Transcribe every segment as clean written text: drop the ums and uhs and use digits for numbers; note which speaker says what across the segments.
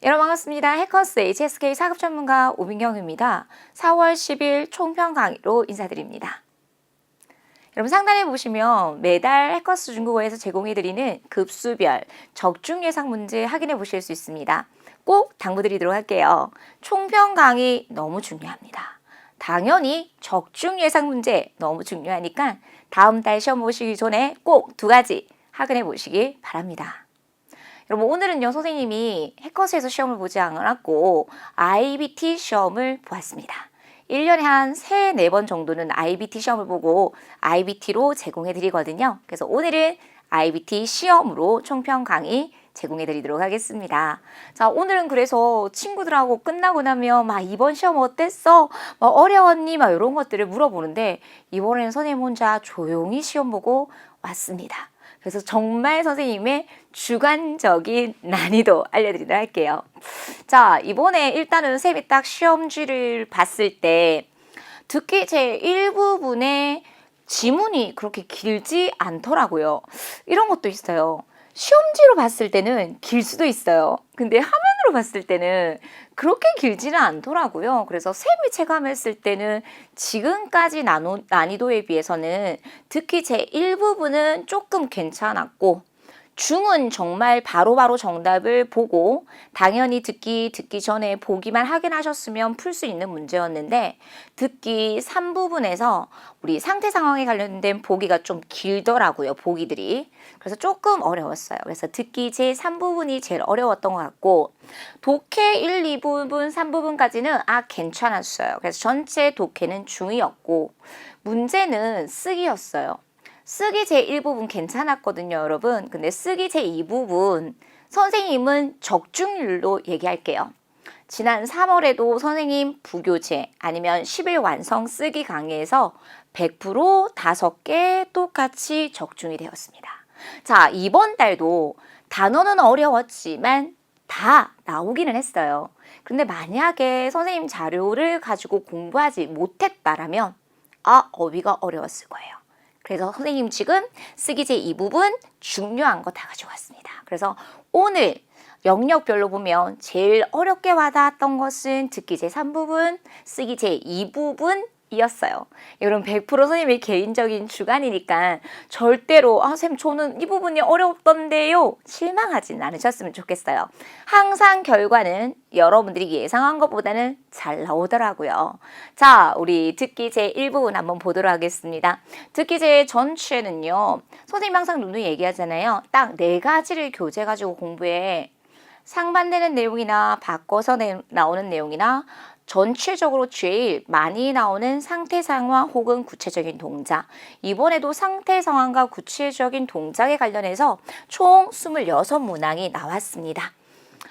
Speaker 1: 여러분 반갑습니다. 해커스 HSK 사급 전문가 오민경입니다. 4월 10일 총평 강의로 인사드립니다. 여러분 상단에 보시면 매달 해커스 중국어에서 제공해드리는 급수별 적중 예상 문제 확인해 보실 수 있습니다. 꼭 당부드리도록 할게요. 총평 강의 너무 중요합니다. 당연히 적중 예상 문제 너무 중요하니까 다음 달 시험 보시기 전에 꼭 2가지 확인해 보시기 바랍니다. 여러분 오늘은요 선생님이 해커스에서 시험을 보지 않았고 IBT 시험을 보았습니다. 1년에 한 3, 4번 정도는 IBT 시험을 보고 IBT로 제공해 드리거든요. 그래서 오늘은 IBT 시험으로 총평 강의 제공해 드리도록 하겠습니다. 자, 오늘은 그래서 친구들하고 끝나고 나면 막 이번 시험 어땠어? 막 어려웠니? 막 이런 것들을 물어보는데 이번에는 선생님 혼자 조용히 시험 보고 왔습니다. 그래서 정말 선생님의 주관적인 난이도 알려드리도록 할게요. 자, 이번에 일단은 선생님이 딱 시험지를 봤을 때 듣기 제 1부분에 지문이 그렇게 길지 않더라고요. 이런 것도 있어요. 시험지로 봤을 때는 길 수도 있어요. 근데 화면으로 봤을 때는 그렇게 길지는 않더라고요. 그래서 쌤이 체감했을 때는 지금까지 난이도에 비해서는 특히 제 1부분은 조금 괜찮았고 중은 정말 바로바로 정답을 보고 당연히 듣기 전에 보기만 확인하셨으면 풀 수 있는 문제였는데 듣기 3부분에서 우리 상태 상황에 관련된 보기가 좀 길더라고요. 보기들이. 그래서 조금 어려웠어요. 그래서 듣기 제 3부분이 제일 어려웠던 것 같고 독해 1, 2부분, 3부분까지는 괜찮았어요. 그래서 전체 독해는 중이었고 문제는 쓰기였어요. 쓰기 제1부분 괜찮았거든요, 여러분. 근데 쓰기 제2부분 선생님은 적중률로 얘기할게요. 지난 3월에도 선생님 부교재 아니면 10일 완성 쓰기 강의에서 100% 5개 똑같이 적중이 되었습니다. 자, 이번 달도 단어는 어려웠지만 다 나오기는 했어요. 그런데 만약에 선생님 자료를 가지고 공부하지 못했다라면 어휘가 어려웠을 거예요. 그래서 선생님 지금 쓰기 제2부분 중요한 거 다 가져왔습니다. 그래서 오늘 영역별로 보면 제일 어렵게 와닿았던 것은 듣기 제3부분, 쓰기 제2부분 이었어요. 이런 100% 선생님의 개인적인 주관이니까 절대로 선생님 저는 이 부분이 어려웠던데요 실망하진 않으셨으면 좋겠어요. 항상 결과는 여러분들이 예상한 것보다는 잘 나오더라고요. 자, 우리 듣기 제1부분 한번 보도록 하겠습니다. 듣기 제 전체는요 선생님 항상 누누이 얘기하잖아요. 딱 4가지를 교재 가지고 공부해. 상반되는 내용이나 바꿔서 나오는 내용이나 전체적으로 제일 많이 나오는 상태 상황 혹은 구체적인 동작. 이번에도 상태 상황과 구체적인 동작에 관련해서 총 26문항이 나왔습니다.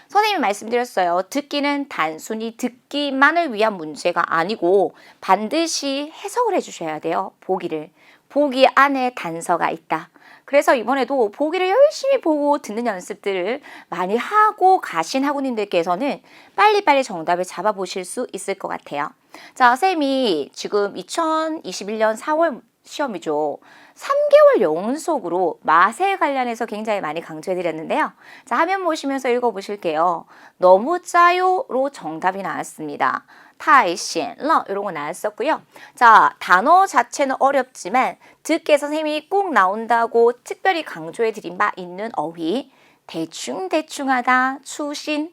Speaker 1: 선생님이 말씀드렸어요. 듣기는 단순히 듣기만을 위한 문제가 아니고 반드시 해석을 해주셔야 돼요. 보기를. 보기 안에 단서가 있다. 그래서 이번에도 보기를 열심히 보고 듣는 연습들을 많이 하고 가신 학우님들께서는 빨리빨리 정답을 잡아보실 수 있을 것 같아요. 자, 쌤이 지금 2021년 4월 시험이죠. 3개월 연속으로 맛에 관련해서 굉장히 많이 강조해드렸는데요. 자, 화면 보시면서 읽어보실게요. 너무 짜요로 정답이 나왔습니다. 타이시엔러 이런 거 나왔었고요. 자, 단어 자체는 어렵지만 듣기에 선생님이 꼭 나온다고 특별히 강조해드린 바 있는 어휘 대충대충하다, 추신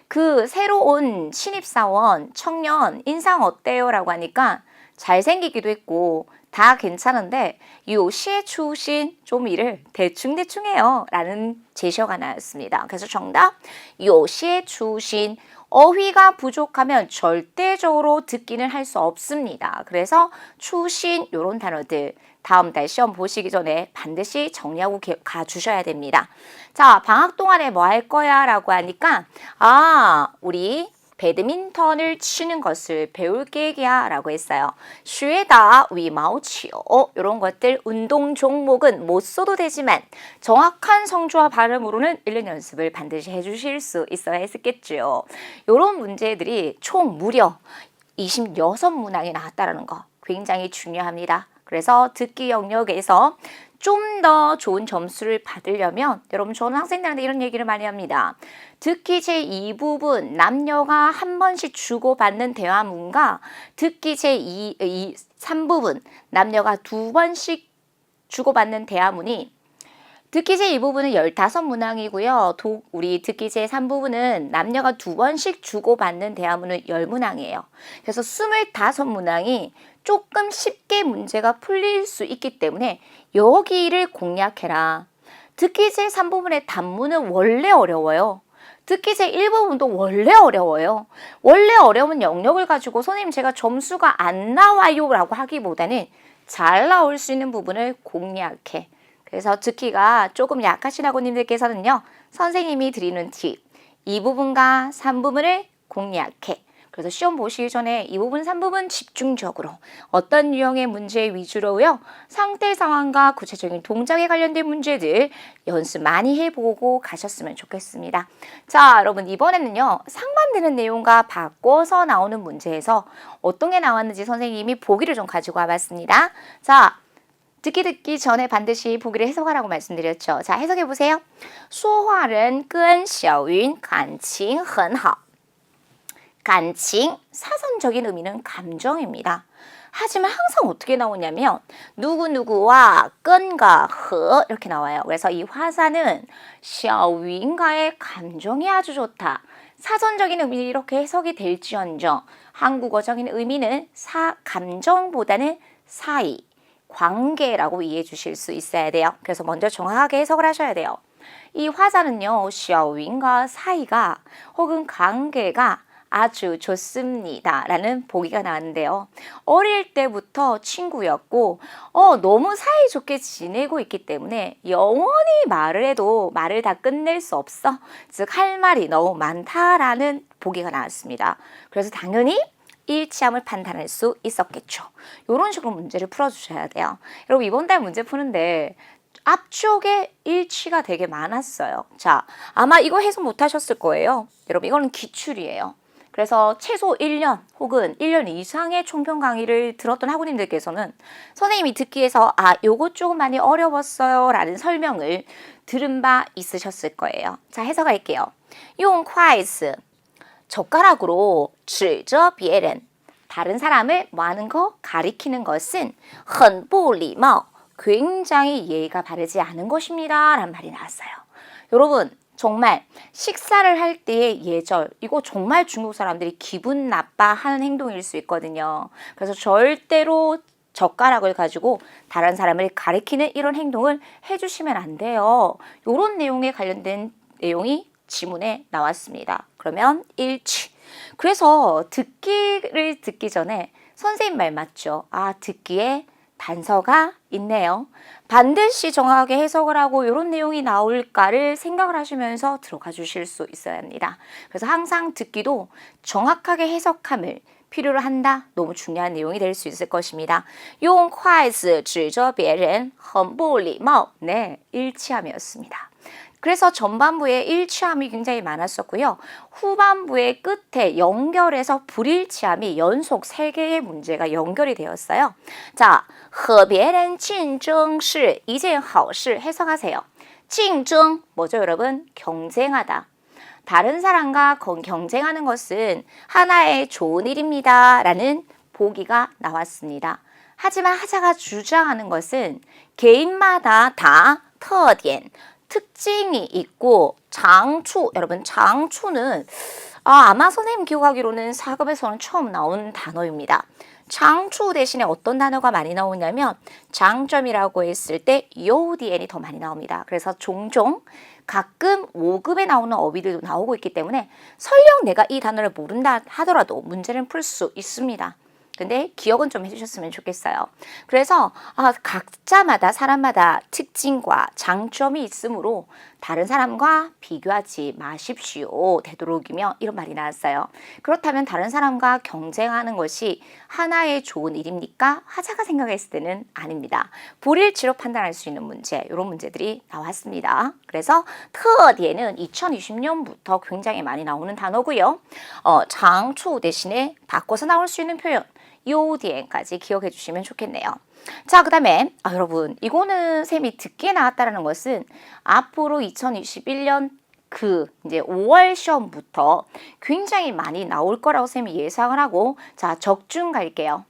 Speaker 1: 그 새로 온 신입사원, 청년 인상 어때요? 라고 하니까 잘생기기도 했고 다 괜찮은데 요시의 추신 좀 일을 대충대충 해요 라는 제시어가 나왔습니다. 그래서 정답 요시의 추신 어휘가 부족하면 절대적으로 듣기는 할 수 없습니다. 그래서 추신 이런 단어들 다음 달 시험 보시기 전에 반드시 정리하고 가주셔야 됩니다. 자, 방학 동안에 뭐 할 거야? 라고 하니까 우리 배드민턴을 치는 것을 배울 계획이야 라고 했어요. 쉬에다 위마우치요. 이런 것들 운동 종목은 못 써도 되지만 정확한 성조와 발음으로는 1년 연습을 반드시 해주실 수 있어야 했겠죠. 이런 문제들이 총 무려 26문항이 나왔다는 거 굉장히 중요합니다. 그래서 듣기 영역에서 좀 더 좋은 점수를 받으려면 여러분 저는 학생들한테 이런 얘기를 많이 합니다. 듣기 제2부분 남녀가 한 번씩 주고받는 대화문과 듣기 제3부분 남녀가 두 번씩 주고받는 대화문이 듣기 제2부분은 15문항이고요. 우리 듣기 제3부분은 남녀가 두 번씩 주고받는 대화문은 10문항이에요. 그래서 25문항이 조금 쉽게 문제가 풀릴 수 있기 때문에 여기를 공략해라. 듣기 제3부분의 단문은 원래 어려워요. 듣기 제1부분도 원래 어려워요. 원래 어려운 영역을 가지고 선생님 제가 점수가 안 나와요 라고 하기보다는 잘 나올 수 있는 부분을 공략해. 그래서 듣기가 조금 약하신 학우님들께서는요. 선생님이 드리는 팁, 이 부분과 3부분을 공략해. 그래서 시험 보시기 전에 이 부분, 3부분 집중적으로 어떤 유형의 문제 위주로요. 상태 상황과 구체적인 동작에 관련된 문제들 연습 많이 해보고 가셨으면 좋겠습니다. 자, 여러분 이번에는요. 상반되는 내용과 바꿔서 나오는 문제에서 어떤 게 나왔는지 선생님이 보기를 좀 가지고 와봤습니다. 자, 듣기 전에 반드시 보기를 해석하라고 말씀드렸죠. 자, 해석해 보세요. 说话人跟小云感情很好. 감칭, 사선적인 의미는 감정입니다. 하지만 항상 어떻게 나오냐면 누구누구와 끈과 허 이렇게 나와요. 그래서 이 화사는 샤윈과의 감정이 아주 좋다. 사전적인 의미는 이렇게 해석이 될지언정 한국어적인 의미는 감정보다는 사이, 관계라고 이해해 주실 수 있어야 돼요. 그래서 먼저 정확하게 해석을 하셔야 돼요. 이 화자는요. 샤윈과 사이가 혹은 관계가 아주 좋습니다 라는 보기가 나왔는데요. 어릴 때부터 친구였고 너무 사이좋게 지내고 있기 때문에 영원히 말을 해도 말을 다 끝낼 수 없어. 즉 할 말이 너무 많다라는 보기가 나왔습니다. 그래서 당연히 일치함을 판단할 수 있었겠죠. 이런 식으로 문제를 풀어주셔야 돼요. 여러분 이번 달 문제 푸는데 앞쪽에 일치가 되게 많았어요. 자, 아마 이거 해석 못하셨을 거예요. 여러분 이거는 기출이에요. 그래서 최소 1년 혹은 1년 이상의 총평 강의를 들었던 학우님들께서는 선생님이 듣기에서 요거 조금 많이 어려웠어요 라는 설명을 들은 바 있으셨을 거예요. 자, 해석할게요. 用筷子 젓가락으로 指着别人 다른 사람을 뭐 하는 거? 가리키는 것은 很不礼貌 굉장히 예의가 바르지 않은 것입니다 라는 말이 나왔어요. 여러분 정말 식사를 할 때의 예절 이거 정말 중국 사람들이 기분 나빠하는 행동일 수 있거든요. 그래서 절대로 젓가락을 가지고 다른 사람을 가리키는 이런 행동을 해주시면 안 돼요. 이런 내용에 관련된 내용이 지문에 나왔습니다. 그러면 일치. 그래서 듣기를 듣기 전에 선생님 말 맞죠? 듣기에 단서가 있네요. 반드시 정확하게 해석을 하고 이런 내용이 나올까를 생각을 하시면서 들어가 주실 수 있어야 합니다. 그래서 항상 듣기도 정확하게 해석함을 필요로 한다. 너무 중요한 내용이 될 수 있을 것입니다. 用筷子指着别人很不礼貌. 네, 일치함이었습니다. 그래서 전반부에 일치함이 굉장히 많았었고요. 후반부의 끝에 연결해서 불일치함이 연속 3개의 문제가 연결이 되었어요. 자, 和别人竞争是一件好事 해석하세요. 竞争 뭐죠 여러분? 경쟁하다. 다른 사람과 경쟁하는 것은 하나의 좋은 일입니다 라는 보기가 나왔습니다. 하지만 하자가 주장하는 것은 개인마다 다 特点 특징이 있고 장추, 여러분 장추는 아마 선생님 기억하기로는 4급에서는 처음 나온 단어입니다. 장추 대신에 어떤 단어가 많이 나오냐면 장점이라고 했을 때 요디엔이 더 많이 나옵니다. 그래서 종종 가끔 5급에 나오는 어휘들도 나오고 있기 때문에 설령 내가 이 단어를 모른다 하더라도 문제는 풀 수 있습니다. 근데 기억은 좀 해주셨으면 좋겠어요. 그래서 각자마다 사람마다 특징과 장점이 있으므로 다른 사람과 비교하지 마십시오. 되도록이면 이런 말이 나왔어요. 그렇다면 다른 사람과 경쟁하는 것이 하나의 좋은 일입니까? 화자가 생각했을 때는 아닙니다. 불일치로 판단할 수 있는 문제, 이런 문제들이 나왔습니다. 그래서特点는 2020년부터 굉장히 많이 나오는 단어고요. 장초 대신에 바꿔서 나올 수 있는 표현 요디엔까지 기억해 주시면 좋겠네요. 자, 그 다음에 여러분 이거는 쌤이 듣기에 나왔다라는 것은 앞으로 2021년 이제 5월 시험부터 굉장히 많이 나올 거라고 쌤이 예상을 하고 자, 적중 갈게요.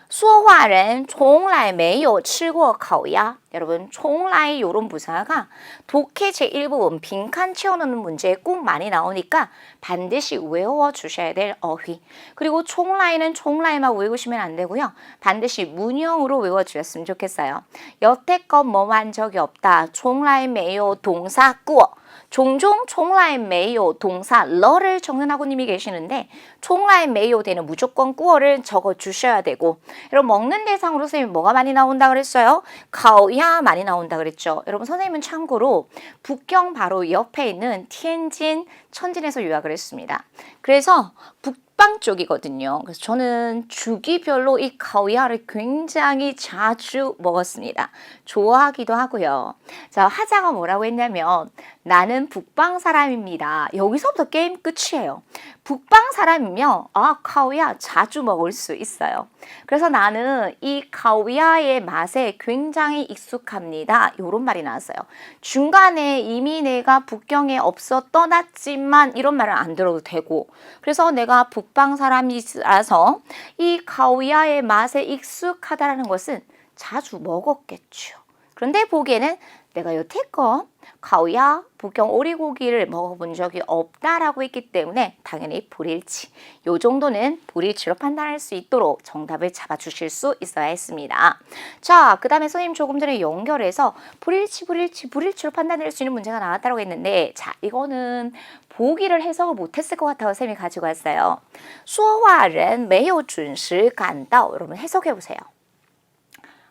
Speaker 1: 说话人从来没有吃过烤鸭. 여러분, 从来 이런 부사가 독해 제1부분 빈칸 채워넣는 문제에 꼭 많이 나오니까 반드시 외워주셔야 될 어휘. 그리고 从来는 从来만 외우시면 안 되고요. 반드시 문형으로 외워주셨으면 좋겠어요. 여태껏 뭐 한 적이 없다. 从来没有 동사 꾸어. 종종 从来没有 동사 러를 적는 학우님이 계시는데 从来没有 되는 무조건 꾸어를 적어 주셔야 되고 여러분 먹는 대상으로 선생님이 뭐가 많이 나온다 그랬어요? 가오야 많이 나온다 그랬죠. 여러분 선생님은 참고로 북경 바로 옆에 있는 티엔진 천진에서 유학을 했습니다. 그래서 북방 쪽이거든요. 그래서 저는 주기별로 이 가오야를 굉장히 자주 먹었습니다. 좋아하기도 하고요. 자, 화자가 뭐라고 했냐면 나는 북방 사람입니다. 여기서부터 게임 끝이에요. 북방 사람이면 가오야 자주 먹을 수 있어요. 그래서 나는 이 가오야의 맛에 굉장히 익숙합니다. 이런 말이 나왔어요. 중간에 이미 내가 북경에 없어 떠났지만 이런 말은 안 들어도 되고 그래서 내가 북방 사람이라서 이 가오야의 맛에 익숙하다는 것은 자주 먹었겠죠. 그런데 보기에는 내가 여태껏 가오야, 북경 오리고기를 먹어본 적이 없다라고 했기 때문에 당연히 불일치. 요 정도는 불일치로 판단할 수 있도록 정답을 잡아주실 수 있어야 했습니다. 자, 그 다음에 선생님 조금 전에 연결해서 불일치로 판단할 수 있는 문제가 나왔다고 했는데 자, 이거는 보기를 해석을 못했을 것 같아서 쌤이 가지고 왔어요. 说话人没有准时赶到. 여러분 해석해보세요.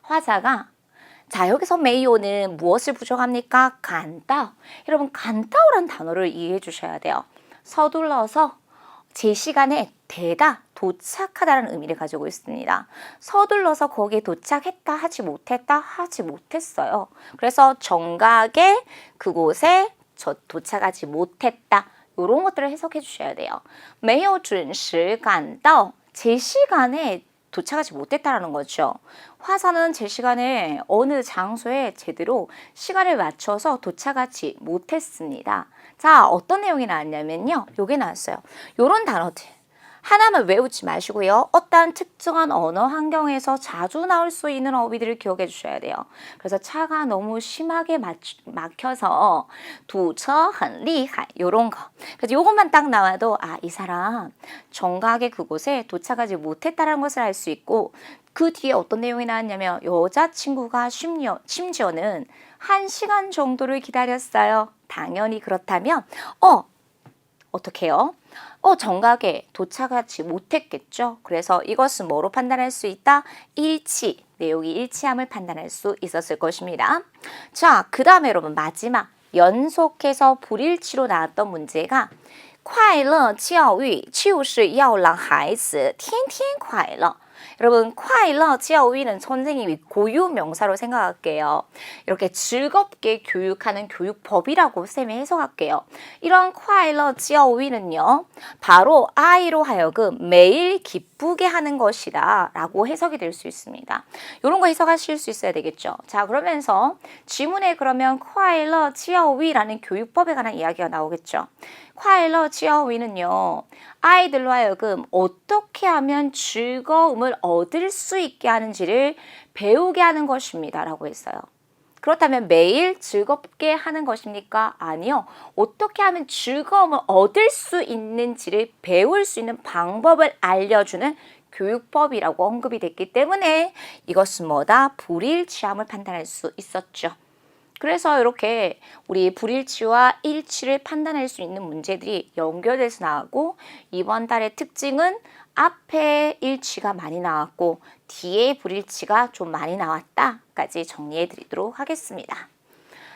Speaker 1: 화자가 자, 여기서 메이오는 무엇을 부정합니까? 간다. 여러분 간다오란 단어를 이해해 주셔야 돼요. 서둘러서 제 시간에 되다, 도착하다라는 의미를 가지고 있습니다. 서둘러서 거기에 도착했다, 하지 못했어요. 그래서 정각에 그곳에 도착하지 못했다. 이런 것들을 해석해 주셔야 돼요. 没有准时赶到. 제 시간에 도착하지 못했다라는 거죠. 화사는 제 시간에 어느 장소에 제대로 시간을 맞춰서 도착하지 못했습니다. 자, 어떤 내용이 나왔냐면요. 요게 나왔어요. 요런 단어들. 하나만 외우지 마시고요. 어떠한 특정한 언어 환경에서 자주 나올 수 있는 어휘들을 기억해 주셔야 돼요. 그래서 차가 너무 심하게 막혀서 堵车很厉害 요런 거. 그래서 요것만 딱 나와도 이 사람 정각의 그곳에 도착하지 못했다는 것을 알 수 있고 그 뒤에 어떤 내용이 나왔냐면 여자친구가 심지어는 1시간 정도를 기다렸어요. 당연히 그렇다면 어떻게 해요? 정각에 도착하지 못했겠죠. 그래서 이것은 뭐로 판단할 수 있다? 일치, 내용이 일치함을 판단할 수 있었을 것입니다. 자, 그 다음에 여러분 마지막 연속해서 불일치로 나왔던 문제가 快乐教育就是要让孩子天天快乐. 여러분 快乐教育는 선생님이 고유 명사로 생각할게요. 이렇게 즐겁게 교육하는 교육법이라고 쌤이 해석할게요. 이런 快乐教育는요. 바로 아이로 하여금 매일 기쁘게 하는 것이다 라고 해석이 될 수 있습니다. 이런 거 해석하실 수 있어야 되겠죠. 자, 그러면서 지문에 그러면 快乐教育라는 교육법에 관한 이야기가 나오겠죠. 快乐教育는요. 아이들로 하여금 어떻게 하면 즐거움을 얻을 수 있게 하는지를 배우게 하는 것입니다. 라고 했어요. 그렇다면 매일 즐겁게 하는 것입니까? 아니요. 어떻게 하면 즐거움을 얻을 수 있는지를 배울 수 있는 방법을 알려주는 교육법이라고 언급이 됐기 때문에 이것은 뭐다? 불일치함을 판단할 수 있었죠. 그래서 이렇게 우리 불일치와 일치를 판단할 수 있는 문제들이 연결돼서 나오고 이번 달의 특징은 앞에 일치가 많이 나왔고 뒤에 불일치가 좀 많이 나왔다까지 정리해 드리도록 하겠습니다.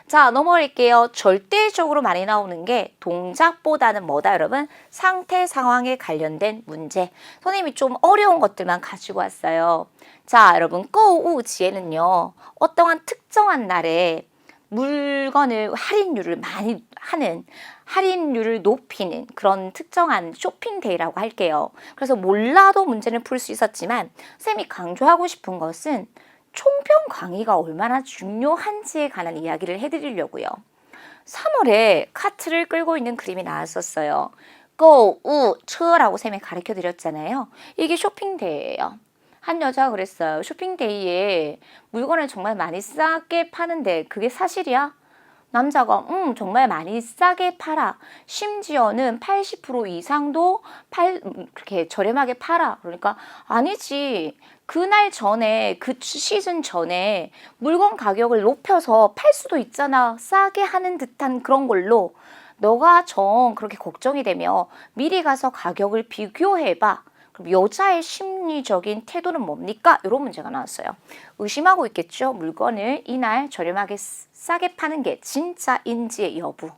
Speaker 1: 자, 넘어갈게요. 절대적으로 많이 나오는 게 동작보다는 뭐다 여러분? 상태 상황에 관련된 문제. 선생님이 좀 어려운 것들만 가지고 왔어요. 자, 여러분购物지에는요. 어떠한 특정한 날에 물건을 할인율을 많이 하는 할인율을 높이는 그런 특정한 쇼핑데이라고 할게요. 그래서 몰라도 문제는 풀 수 있었지만 쌤이 강조하고 싶은 것은 총평 강의가 얼마나 중요한지에 관한 이야기를 해드리려고요. 3월에 카트를 끌고 있는 그림이 나왔었어요.购物车라고 쌤이 가르쳐 드렸잖아요. 이게 쇼핑데이예요. 한 여자가 그랬어요. 쇼핑데이에 물건을 정말 많이 싸게 파는데 그게 사실이야? 남자가 정말 많이 싸게 팔아. 심지어는 80% 이상도 그렇게 저렴하게 팔아. 그러니까 아니지. 그날 전에 그 시즌 전에 물건 가격을 높여서 팔 수도 있잖아. 싸게 하는 듯한 그런 걸로 너가 정 그렇게 걱정이 되면 미리 가서 가격을 비교해봐. 그럼 여자의 심리적인 태도는 뭡니까? 이런 문제가 나왔어요. 의심하고 있겠죠. 물건을 이날 저렴하게 싸게 파는 게 진짜인지의 여부.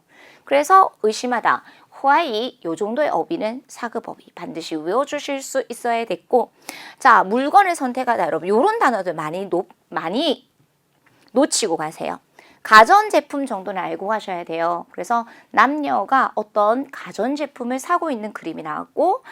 Speaker 1: 그래서 의심하다. 호아이 요 정도의 어휘는 사급어휘 반드시 외워주실 수 있어야 됐고, 자 물건을 선택하다 여러분 요런 단어들 많이 놓치고 가세요. 가전제품 정도는 알고 가셔야 돼요. 그래서 남녀가 어떤 가전제품을 사고 있는 그림이 나왔고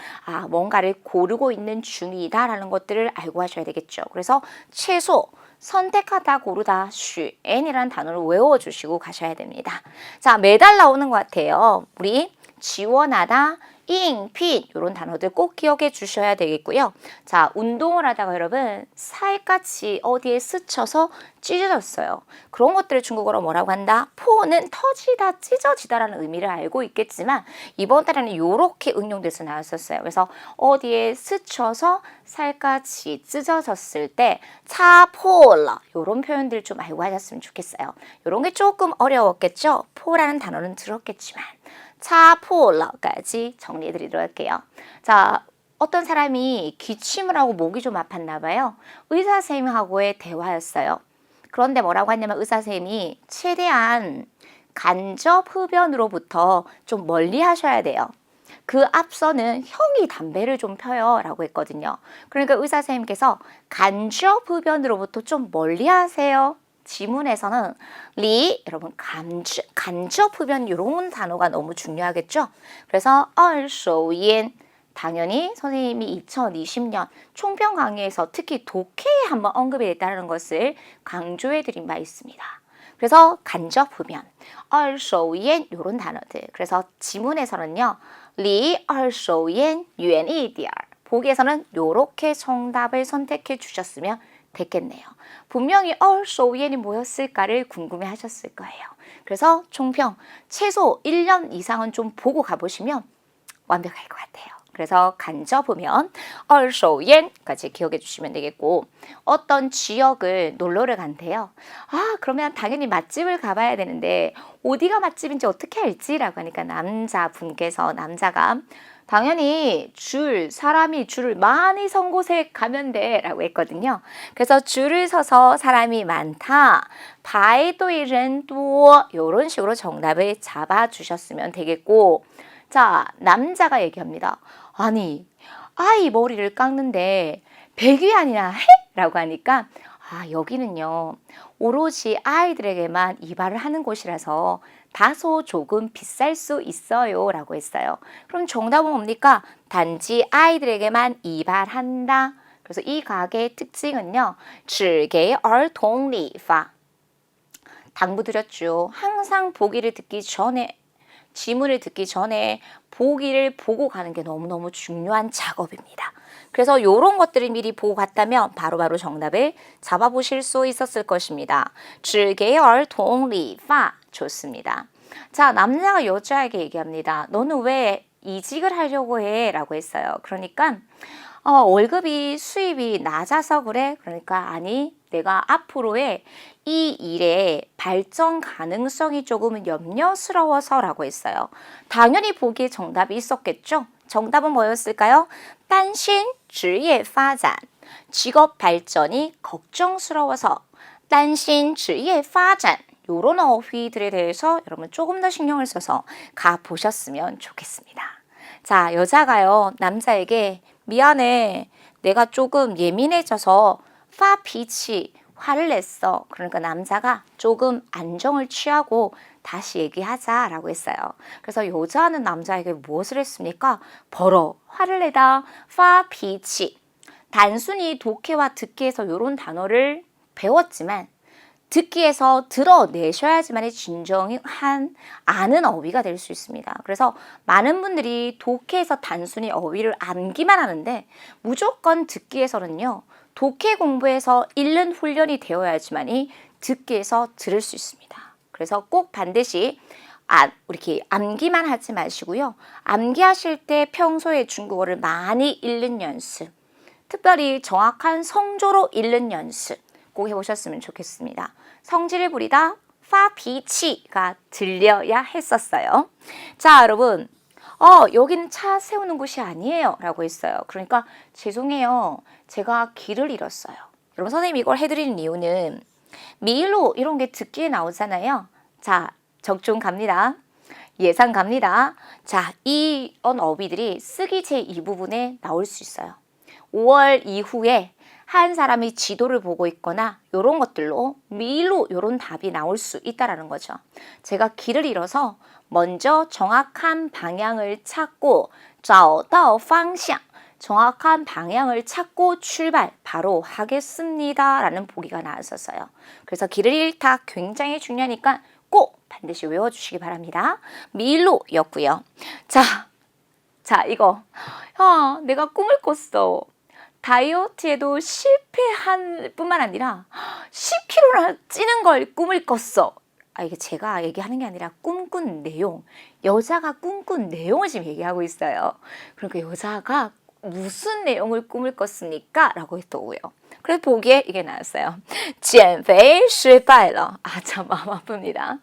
Speaker 1: 뭔가를 고르고 있는 중이다라는 것들을 알고 하셔야 되겠죠. 그래서 최소 선택하다 고르다 슈엔이라는 단어를 외워주시고 가셔야 됩니다. 자 매달 나오는 것 같아요. 우리 지원하다 잉핏 이런 단어들 꼭 기억해 주셔야 되겠고요. 자 운동을 하다가 여러분 살갗이 어디에 스쳐서 찢어졌어요. 그런 것들을 중국어로 뭐라고 한다? 포는 터지다 찢어지다라는 의미를 알고 있겠지만 이번 달에는 이렇게 응용돼서 나왔었어요. 그래서 어디에 스쳐서 살갗이 찢어졌을 때 차포라 이런 표현들 좀 알고 하셨으면 좋겠어요. 이런 게 조금 어려웠겠죠? 포라는 단어는 들었겠지만 차포라까지 정리해 드리도록 할게요. 자, 어떤 사람이 기침을 하고 목이 좀 아팠나 봐요. 의사 선생님하고의 대화였어요. 그런데 뭐라고 했냐면 의사 선생님이 최대한 간접 흡연으로부터 좀 멀리 하셔야 돼요. 그 앞서는 형이 담배를 좀 펴요 라고 했거든요. 그러니까 의사 선생님께서 간접 흡연으로부터 좀 멀리 하세요. 지문에서는 리 여러분 간접 흡연 이런 단어가 너무 중요하겠죠. 그래서 얼쇼옌 당연히 선생님이 2020년 총평 강의에서 특히 독해에 한번 언급이 됐다는 것을 강조해 드린 바 있습니다. 그래서 간접 흡연, 얼쇼옌 이런 단어들. 그래서 지문에서는요. 리 얼쇼옌 유엔이디얼 보기에서는 이렇게 정답을 선택해 주셨으면 됐겠네요. 분명히 쇼옌이 뭐였을까를 궁금해 하셨을 거예요. 그래서 총평 최소 1년 이상은 좀 보고 가보시면 완벽할 것 같아요. 그래서 간접으면 쇼옌까지 기억해 주시면 되겠고, 어떤 지역을 놀러를 간대요. 그러면 당연히 맛집을 가봐야 되는데 어디가 맛집인지 어떻게 알지라고 하니까 남자가 당연히 사람이 줄을 많이 선 곳에 가면 돼 라고 했거든요. 그래서 줄을 서서 사람이 많다. 바이도이렌도 이런 식으로 정답을 잡아주셨으면 되겠고, 자 남자가 얘기합니다. 아니 아이 머리를 깎는데 100위안이나 해? 라고 하니까 여기는요 오로지 아이들에게만 이발을 하는 곳이라서 다소 조금 비쌀 수 있어요 라고 했어요. 그럼 정답은 뭡니까? 단지 아이들에게만 이발한다. 그래서 이 가게의 특징은요 只给儿童理发 당부드렸죠. 항상 지문을 듣기 전에 보기를 보고 가는 게 너무너무 중요한 작업입니다. 그래서 이런 것들을 미리 보고 갔다면 바로바로 정답을 잡아보실 수 있었을 것입니다. 只给儿童理发 좋습니다. 자, 남자가 여자에게 얘기합니다. 너는 왜 이직을 하려고 해? 라고 했어요. 그러니까 월급이 수입이 낮아서 그래? 그러니까 아니 내가 앞으로의 이 일의 발전 가능성이 조금은 염려스러워서 라고 했어요. 당연히 보기에 정답이 있었겠죠? 정답은 뭐였을까요?担心职业发展 직업 발전이 걱정스러워서 担心职业发展 요런 어휘들에 대해서 여러분 조금 더 신경을 써서 가보셨으면 좋겠습니다. 자, 여자가요 남자에게 미안해 내가 조금 예민해져서 发脾气 화를 냈어. 그러니까 남자가 조금 안정을 취하고 다시 얘기하자라고 했어요. 그래서 여자는 남자에게 무엇을 했습니까? 벌어, 화를 내다, 파, 비치. 단순히 독해와 듣기에서 이런 단어를 배웠지만 듣기에서 드러내셔야지만이 진정한 아는 어휘가 될 수 있습니다. 그래서 많은 분들이 독해에서 단순히 어휘를 암기만 하는데 무조건 듣기에서는요. 독해 공부에서 읽는 훈련이 되어야지만이 듣기에서 들을 수 있습니다. 그래서 꼭 반드시 이렇게 암기만 하지 마시고요. 암기하실 때 평소에 중국어를 많이 읽는 연습, 특별히 정확한 성조로 읽는 연습 꼭 해보셨으면 좋겠습니다. 성질을 부리다 파비치가 들려야 했었어요. 자, 여러분. 여기는 차 세우는 곳이 아니에요 라고 했어요. 그러니까 죄송해요. 제가 길을 잃었어요. 여러분, 선생님이 이걸 해드리는 이유는 미일로 이런 게 듣기에 나오잖아요. 자, 적중 갑니다. 예상 갑니다. 자, 이런 어휘들이 쓰기 제2부분에 나올 수 있어요. 5월 이후에 한 사람이 지도를 보고 있거나 이런 것들로 미일로 이런 답이 나올 수 있다는 거죠. 제가 길을 잃어서 먼저 정확한 방향을 찾고 找到方向 정확한 방향을 찾고 출발 바로 하겠습니다 라는 보기가 나왔었어요. 그래서 길을 잃다 굉장히 중요하니까 꼭 반드시 외워주시기 바랍니다. 미일로 였고요. 자 이거 내가 꿈을 꿨어. 다이어트에도 실패한 뿐만 아니라 10kg나 찌는 걸 꿈을 꿨어. 이게 제가 얘기하는 게 아니라 꿈꾼 내용, 여자가 꿈꾼 내용을 지금 얘기하고 있어요. 그러니까 여자가 무슨 내용을 꿈을 꿨습니까? 라고 했더고요. 그래서 보기에 이게 나왔어요. 减肥失败了. 참 마음 아픕니다.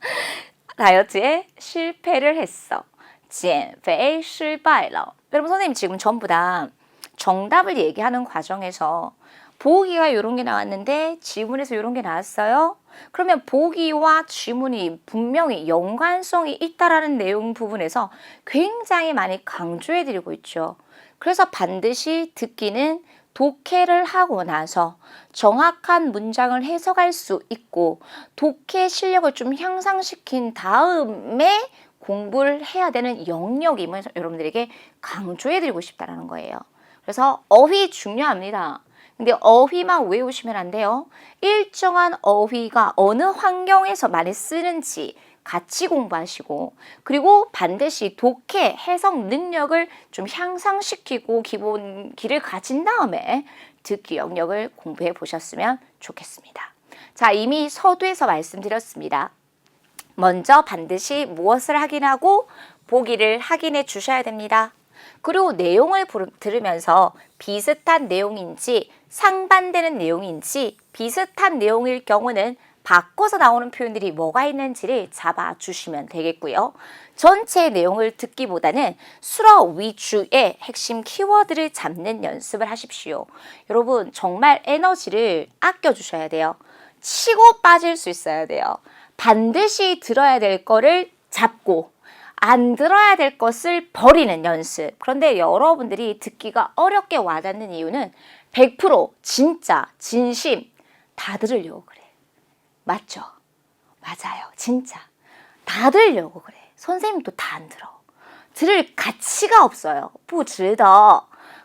Speaker 1: 다이어트에 실패를 했어. 减肥失败了. 여러분, 선생님 지금 전부 다 정답을 얘기하는 과정에서 보기가 이런 게 나왔는데 지문에서 이런 게 나왔어요. 그러면 보기와 지문이 분명히 연관성이 있다라는 내용 부분에서 굉장히 많이 강조해드리고 있죠. 그래서 반드시 듣기는 독해를 하고 나서 정확한 문장을 해석할 수 있고 독해 실력을 좀 향상시킨 다음에 공부를 해야 되는 영역임을 여러분들에게 강조해드리고 싶다는 거예요. 그래서 어휘 중요합니다. 근데 어휘만 외우시면 안 돼요. 일정한 어휘가 어느 환경에서 많이 쓰는지 같이 공부하시고 그리고 반드시 독해, 해석 능력을 좀 향상시키고 기본기를 가진 다음에 듣기 영역을 공부해 보셨으면 좋겠습니다. 자, 이미 서두에서 말씀드렸습니다. 먼저 반드시 무엇을 확인하고 보기를 확인해 주셔야 됩니다. 그리고 내용을 들으면서 비슷한 내용인지 상반되는 내용인지 비슷한 내용일 경우는 바꿔서 나오는 표현들이 뭐가 있는지를 잡아주시면 되겠고요. 전체 내용을 듣기보다는 수러 위주의 핵심 키워드를 잡는 연습을 하십시오. 여러분 정말 에너지를 아껴주셔야 돼요. 치고 빠질 수 있어야 돼요. 반드시 들어야 될 거를 잡고 안 들어야 될 것을 버리는 연습. 그런데 여러분들이 듣기가 어렵게 와닿는 이유는 100% 진짜 진심 다 들으려고 그래. 맞죠? 맞아요. 진짜 다 들으려고 그래. 선생님도 다 안 들어. 들을 가치가 없어요. 不值得.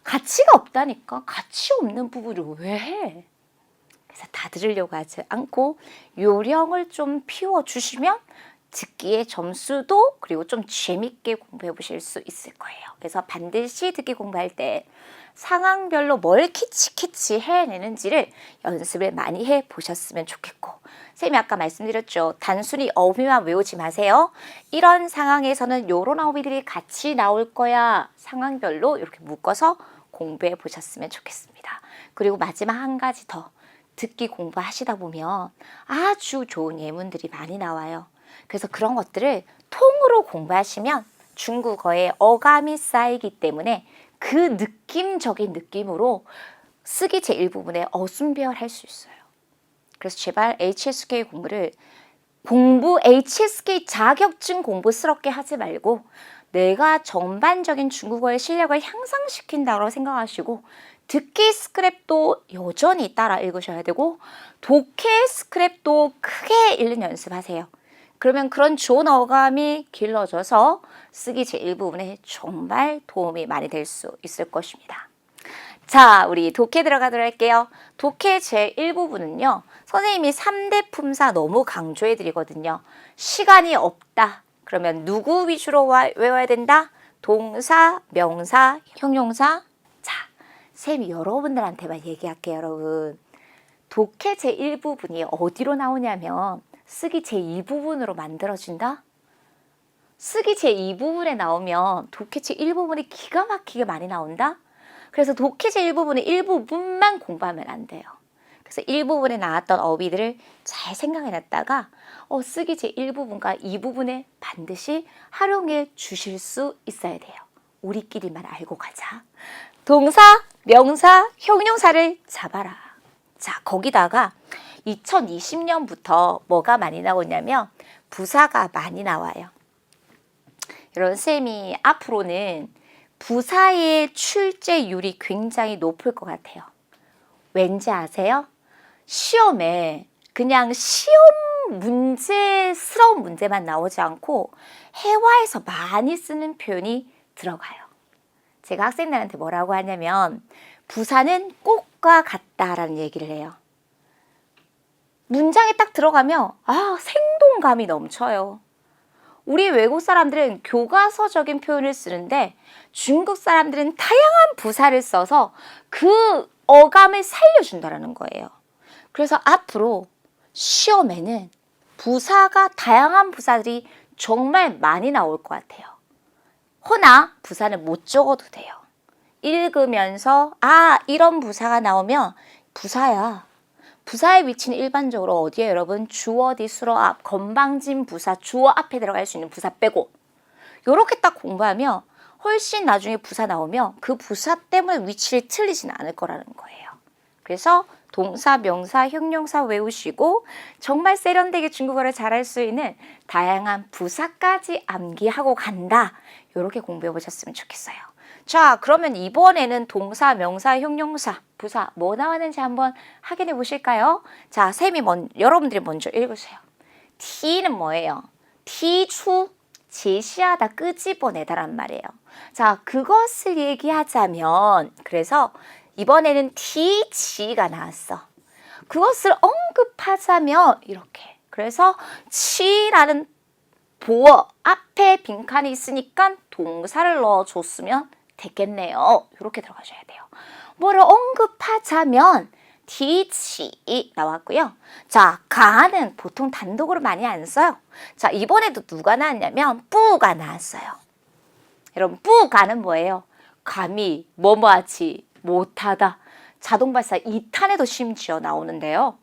Speaker 1: 가치가 없다니까. 가치 없는 부분을 왜 해? 그래서 다 들으려고 하지 않고 요령을 좀 피워주시면 듣기의 점수도 그리고 좀 재밌게 공부해 보실 수 있을 거예요. 그래서 반드시 듣기 공부할 때 상황별로 뭘 키치키치 해내는지를 연습을 많이 해 보셨으면 좋겠고 선생님이 아까 말씀드렸죠. 단순히 어휘만 외우지 마세요. 이런 상황에서는 이런 어휘들이 같이 나올 거야. 상황별로 이렇게 묶어서 공부해 보셨으면 좋겠습니다. 그리고 마지막 한 가지 더 듣기 공부하시다 보면 아주 좋은 예문들이 많이 나와요. 그래서 그런 것들을 통으로 공부하시면 중국어에 어감이 쌓이기 때문에 그 느낌적인 느낌으로 쓰기 제1부분에 어순배열할 수 있어요. 그래서 제발 HSK 공부를 HSK 자격증 공부스럽게 하지 말고 내가 전반적인 중국어의 실력을 향상시킨다고 생각하시고 듣기 스크랩도 여전히 따라 읽으셔야 되고 독해 스크랩도 크게 읽는 연습하세요. 그러면 그런 좋은 어감이 길러져서 쓰기 제1부분에 정말 도움이 많이 될 수 있을 것입니다. 자, 우리 독해 들어가도록 할게요. 독해 제1부분은요. 선생님이 3대 품사 너무 강조해 드리거든요. 시간이 없다. 그러면 누구 위주로 외워야 된다? 동사, 명사, 형용사. 자, 쌤이 여러분들한테만 얘기할게요, 여러분. 독해 제1부분이 어디로 나오냐면 쓰기 제2부분으로 만들어진다? 쓰기 제2부분에 나오면 독해 제1부분이 기가 막히게 많이 나온다? 그래서 독해 제1부분의 일부분만 공부하면 안 돼요. 그래서 1부분에 나왔던 어휘들을 잘 생각해놨다가 쓰기 제1부분과 2부분에 반드시 활용해 주실 수 있어야 돼요. 우리끼리만 알고 가자. 동사, 명사, 형용사를 잡아라. 자, 거기다가 2020년부터 뭐가 많이 나오냐면 부사가 많이 나와요. 여러분, 쌤이 앞으로는 부사의 출제율이 굉장히 높을 것 같아요. 왠지 아세요? 시험에 그냥 시험 문제스러운 문제만 나오지 않고 회화에서 많이 쓰는 표현이 들어가요. 제가 학생들한테 뭐라고 하냐면 부사는 꽃과 같다라는 얘기를 해요. 문장에 딱 들어가면 생동감이 넘쳐요. 우리 외국 사람들은 교과서적인 표현을 쓰는데 중국 사람들은 다양한 부사를 써서 그 어감을 살려준다는 거예요. 그래서 앞으로 시험에는 부사가 다양한 부사들이 정말 많이 나올 것 같아요. 허나 부사는 못 적어도 돼요. 읽으면서 이런 부사가 나오면 부사야. 부사의 위치는 일반적으로 어디에 여러분? 주어, 디수로 앞, 건방진 부사, 주어 앞에 들어갈 수 있는 부사 빼고 요렇게 딱 공부하면 훨씬 나중에 부사 나오면 그 부사 때문에 위치를 틀리지는 않을 거라는 거예요. 그래서 동사, 명사, 형용사 외우시고 정말 세련되게 중국어를 잘할 수 있는 다양한 부사까지 암기하고 간다. 요렇게 공부해 보셨으면 좋겠어요. 자, 그러면 이번에는 동사, 명사, 형용사, 부사 뭐 나왔는지 한번 확인해 보실까요? 자, 쌤이 여러분들이 먼저 읽으세요. T는 뭐예요? T추 제시하다, 끄집어내다란 말이에요. 자, 그것을 얘기하자면 그래서 이번에는 T치가 나왔어. 그것을 언급하자면 이렇게. 그래서 치라는 보어 앞에 빈칸이 있으니까 동사를 넣어줬으면 됐겠네요. 이렇게 들어가셔야 돼요. 뭐를 언급하자면 티치 나왔고요. 자, 가는 보통 단독으로 많이 안 써요. 자, 이번에도 누가 나왔냐면 뿌가 나왔어요. 여러분, 뿌가는 뭐예요? 감히, 뭐뭐하지, 못하다. 자동발사 2탄에도 심지어 나오는데요.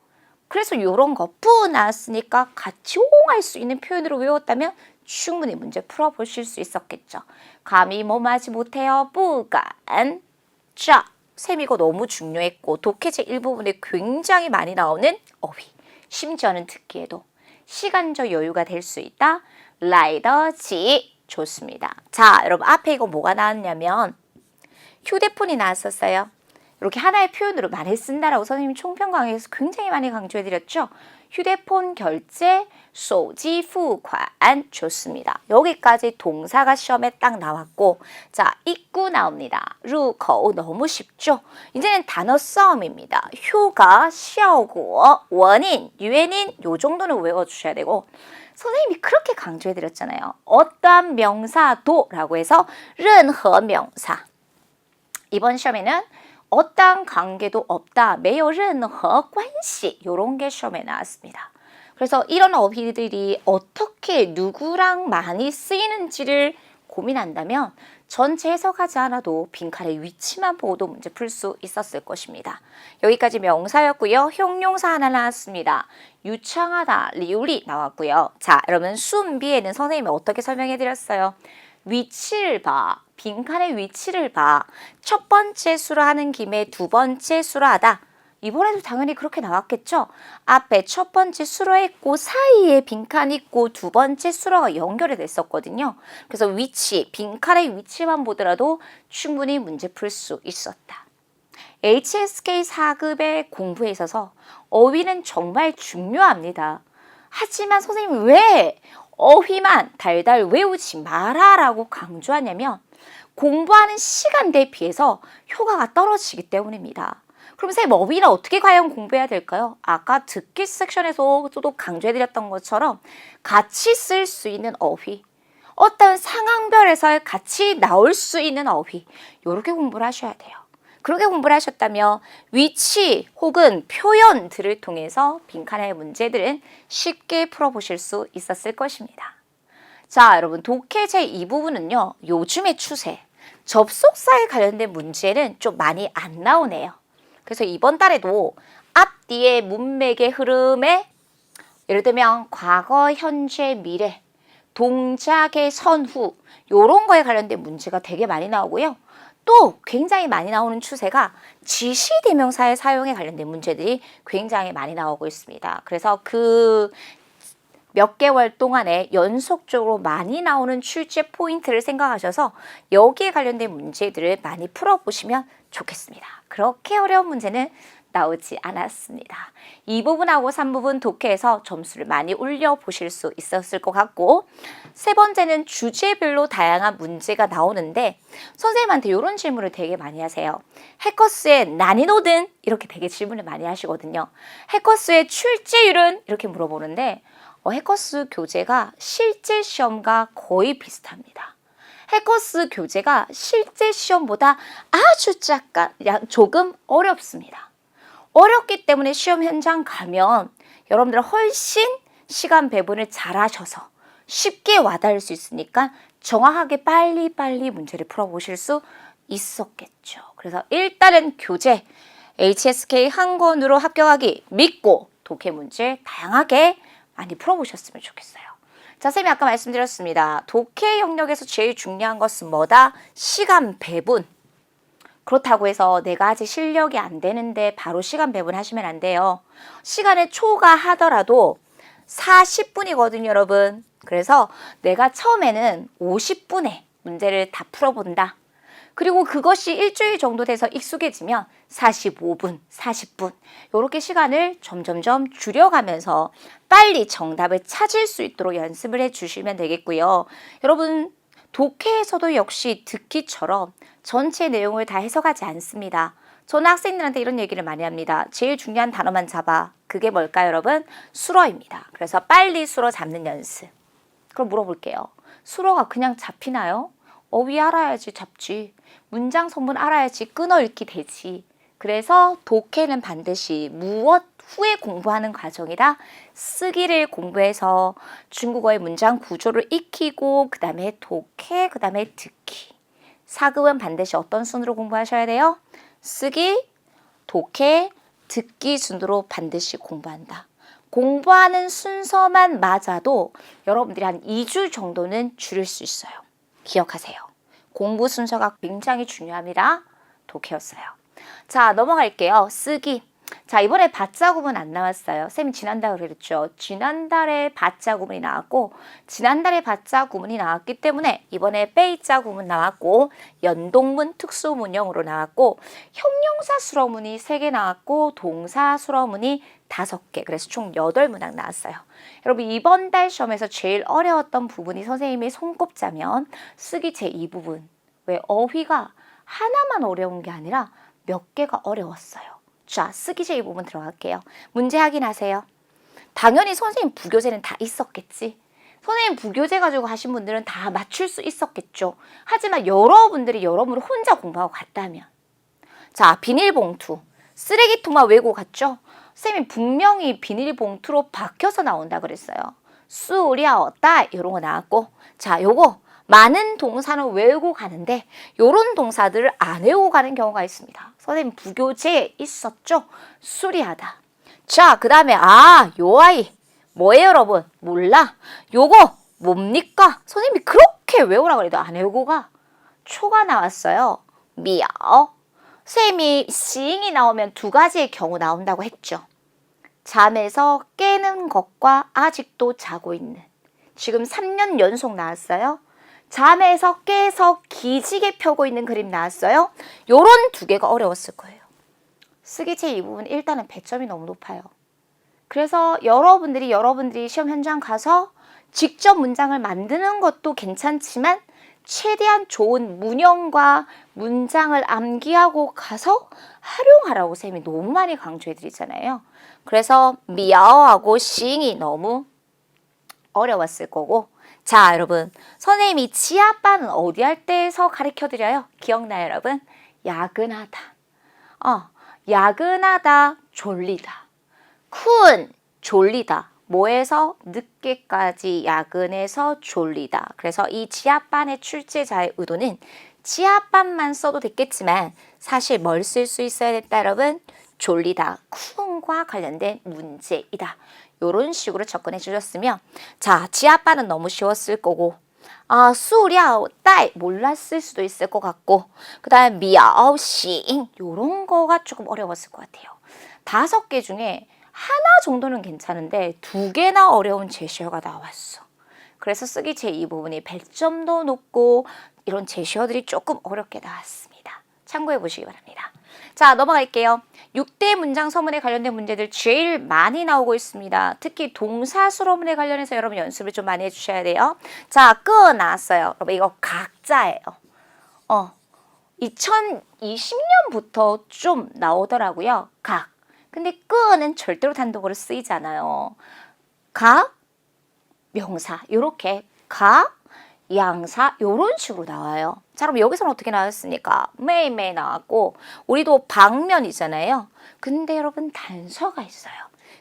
Speaker 1: 그래서 이런 거 뿌 나왔으니까 같이 호응할 수 있는 표현으로 외웠다면 충분히 문제 풀어보실 수 있었겠죠. 감히 뭐뭐하지 못해요. 뿌간. 자, 쌤 이거 너무 중요했고 독해제 일부분에 굉장히 많이 나오는 어휘. 심지어는 듣기에도 시간적 여유가 될 수 있다. 라이더지. 좋습니다. 자, 여러분 앞에 이거 뭐가 나왔냐면 휴대폰이 나왔었어요. 이렇게 하나의 표현으로 많이 쓴다라고 선생님이 총평 강의에서 굉장히 많이 강조해드렸죠. 휴대폰 결제, 소지 후관. 좋습니다. 여기까지 동사가 시험에 딱 나왔고, 자, 입구 나옵니다. 루口 너무 쉽죠? 이제는 단어 싸움입니다. 휴가, 샤오구어, 원인, 유엔인 요 정도는 외워주셔야 되고, 선생님이 그렇게 강조해드렸잖아요. 어떠한 명사도라고 해서 任何명사. 이번 시험에는 어떠한 관계도 없다. 没有任何关系. 이런 게 시험에 나왔습니다. 그래서 이런 어휘들이 어떻게 누구랑 많이 쓰이는지를 고민한다면 전체 해석하지 않아도 빈칸의 위치만 보고도 문제 풀 수 있었을 것입니다. 여기까지 명사였고요. 형용사 하나 나왔습니다. 유창하다, 리울리 나왔고요. 자, 여러분 순비에는 선생님이 어떻게 설명해 드렸어요? 위치를 봐. 빈칸의 위치를 봐. 첫 번째 수로 하는 김에 두 번째 수로 하다. 이번에도 당연히 그렇게 나왔겠죠. 앞에 첫 번째 수로 있고 사이에 빈칸 있고 두 번째 수로가 연결이 됐었거든요. 그래서 위치, 빈칸의 위치만 보더라도 충분히 문제 풀 수 있었다. HSK 4급의 공부에 있어서 어휘는 정말 중요합니다. 하지만 선생님이 왜 어휘만 달달 외우지 마라 라고 강조하냐면 공부하는 시간대에 비해서 효과가 떨어지기 때문입니다. 그럼 선생님 어휘는 어떻게 과연 공부해야 될까요? 아까 듣기 섹션에서도 강조해드렸던 것처럼 같이 쓸 수 있는 어휘, 어떤 상황별에서 같이 나올 수 있는 어휘, 이렇게 공부를 하셔야 돼요. 그렇게 공부를 하셨다면 위치 혹은 표현들을 통해서 빈칸의 문제들은 쉽게 풀어보실 수 있었을 것입니다. 자, 여러분 독해 제2부분은요. 요즘의 추세, 접속사에 관련된 문제는 좀 많이 안 나오네요. 그래서 이번 달에도 앞뒤의 문맥의 흐름에 예를 들면 과거, 현재, 미래, 동작의 선후 이런 거에 관련된 문제가 되게 많이 나오고요. 또 굉장히 많이 나오는 추세가 지시대명사의 사용에 관련된 문제들이 굉장히 많이 나오고 있습니다. 그래서 그 몇 개월 동안에 연속적으로 많이 나오는 출제 포인트를 생각하셔서 여기에 관련된 문제들을 많이 풀어보시면 좋겠습니다. 그렇게 어려운 문제는 나오지 않았습니다. 2부분하고 3부분 독해에서 점수를 많이 올려보실 수 있었을 것 같고 세 번째는 주제별로 다양한 문제가 나오는데 선생님한테 이런 질문을 되게 많이 하세요. 해커스의 난이도는? 이렇게 되게 질문을 많이 하시거든요. 해커스의 출제율은? 이렇게 물어보는데 해커스 교재가 실제 시험과 거의 비슷합니다. 해커스 교재가 실제 시험보다 아주 조금 어렵습니다. 어렵기 때문에 시험 현장 가면 여러분들 훨씬 시간 배분을 잘 하셔서 쉽게 와닿을 수 있으니까 정확하게 빨리빨리 문제를 풀어보실 수 있었겠죠. 그래서 일단은 교재 HSK 한 권으로 합격하기 믿고 독해 문제 다양하게 많이 풀어보셨으면 좋겠어요. 자, 쌤이 아까 말씀드렸습니다. 독해 영역에서 제일 중요한 것은 뭐다? 시간 배분. 그렇다고 해서 내가 아직 실력이 안 되는데 바로 시간 배분하시면 안 돼요. 시간을 초과하더라도 40분이거든요, 여러분. 그래서 내가 처음에는 50분에 문제를 다 풀어본다. 그리고 그것이 일주일 정도 돼서 익숙해지면 45분, 40분 이렇게 시간을 점점점 줄여가면서 빨리 정답을 찾을 수 있도록 연습을 해주시면 되겠고요. 여러분 독해에서도 역시 듣기처럼 전체 내용을 다 해석하지 않습니다. 저는 학생들한테 이런 얘기를 많이 합니다. 제일 중요한 단어만 잡아. 그게 뭘까요, 여러분? 수어입니다. 그래서 빨리 수어 잡는 연습. 그럼 물어볼게요. 수어가 그냥 잡히나요? 어휘 알아야지 잡지. 문장 성분 알아야지 끊어 읽기 되지. 그래서 독해는 반드시 무엇 후에 공부하는 과정이라 쓰기를 공부해서 중국어의 문장 구조를 익히고 그 다음에 독해, 그 다음에 듣기. 4급은 반드시 어떤 순으로 공부하셔야 돼요? 쓰기, 독해, 듣기 순으로 반드시 공부한다. 공부하는 순서만 맞아도 여러분들이 한 2주 정도는 줄일 수 있어요. 기억하세요. 공부 순서가 굉장히 중요합니다. 독해였어요. 자, 넘어갈게요. 쓰기. 자, 이번에 바자 구문 안 나왔어요. 쌤이 지난달에 그랬죠. 지난달에 바자 구문이 나왔고 지난달에 바자 구문이 나왔기 때문에 이번에 빼이자 구문 나왔고 연동문 특수문형으로 나왔고 형용사 수러문이 3개 나왔고 동사 수러문이 5개. 그래서 총 8문항 나왔어요. 여러분 이번 달 시험에서 제일 어려웠던 부분이 선생님이 손꼽자면 쓰기 제2부분. 왜 어휘가 하나만 어려운 게 아니라 몇 개가 어려웠어요. 자, 쓰기 제2부분 들어갈게요. 문제 확인하세요. 당연히 선생님 부교재는 다 있었겠지. 선생님 부교재 가지고 하신 분들은 다 맞출 수 있었겠죠. 하지만 여러분들이 여러분을 혼자 공부하고 갔다면 자, 비닐봉투. 쓰레기통만 외고 갔죠? 쌤이 분명히 비닐봉투로 바뀌어서 나온다 그랬어요. 수리하었다 이런 거 나왔고 자, 요거 많은 동사는 외우고 가는데 요런 동사들을 안 외우고 가는 경우가 있습니다. 선생님 부교재에 있었죠? 수리하다. 자, 그 다음에 요 아이 뭐예요 여러분? 몰라? 요거 뭡니까? 선생님이 그렇게 외우라 그래도 안 외우고 가. 초가 나왔어요. 미야오. 선생님이 시잉이 나오면 두 가지의 경우 나온다고 했죠. 잠에서 깨는 것과 아직도 자고 있는. 지금 3년 연속 나왔어요. 잠에서 깨서 기지개 펴고 있는 그림 나왔어요. 요런 두 개가 어려웠을 거예요. 쓰기체 이 부분 일단은 배점이 너무 높아요. 그래서 여러분들이 시험 현장 가서 직접 문장을 만드는 것도 괜찮지만 최대한 좋은 문형과 문장을 암기하고 가서 활용하라고 쌤이 너무 많이 강조해 드리잖아요. 그래서 미야오하고 싱이 너무 어려웠을 거고. 자, 여러분, 선생님이 지아빠는 어디 할 때에서 가르쳐 드려요? 기억나요, 여러분? 야근하다. 야근하다, 졸리다. 쿤, 졸리다. 뭐해서? 늦게까지 야근해서 졸리다. 그래서 이 지아반의 출제자의 의도는 지아반만 써도 됐겠지만 사실 뭘 쓸 수 있어야 됐다, 여러분? 졸리다, 쿤과 관련된 문제이다. 이런 식으로 접근해 주셨으면, 자, 지아반은 너무 쉬웠을 거고, 수랴오, 딸 몰랐을 수도 있을 것 같고, 그 다음 미야오, 싱 이런 거가 조금 어려웠을 것 같아요. 5개 중에 하나 정도는 괜찮은데 2개나 어려운 제시어가 나왔어. 그래서 쓰기체 이 부분이 배점도 높고 이런 제시어들이 조금 어렵게 나왔습니다. 참고해 보시기 바랍니다. 자, 넘어갈게요. 6대 문장 서문에 관련된 문제들 제일 많이 나오고 있습니다. 특히 동사수로문에 관련해서 여러분 연습을 좀 많이 해주셔야 돼요. 자, 끄 나왔어요. 여러분 이거 각자예요. 2020년부터 좀 나오더라고요. 각. 근데 끄는 절대로 단독으로 쓰이지 않아요. 각, 명사 이렇게 각, 양사 이런 식으로 나와요. 자, 그럼 여기서는 어떻게 나왔습니까? 매일매일 나왔고 우리도 방면이잖아요. 근데 여러분 단서가 있어요.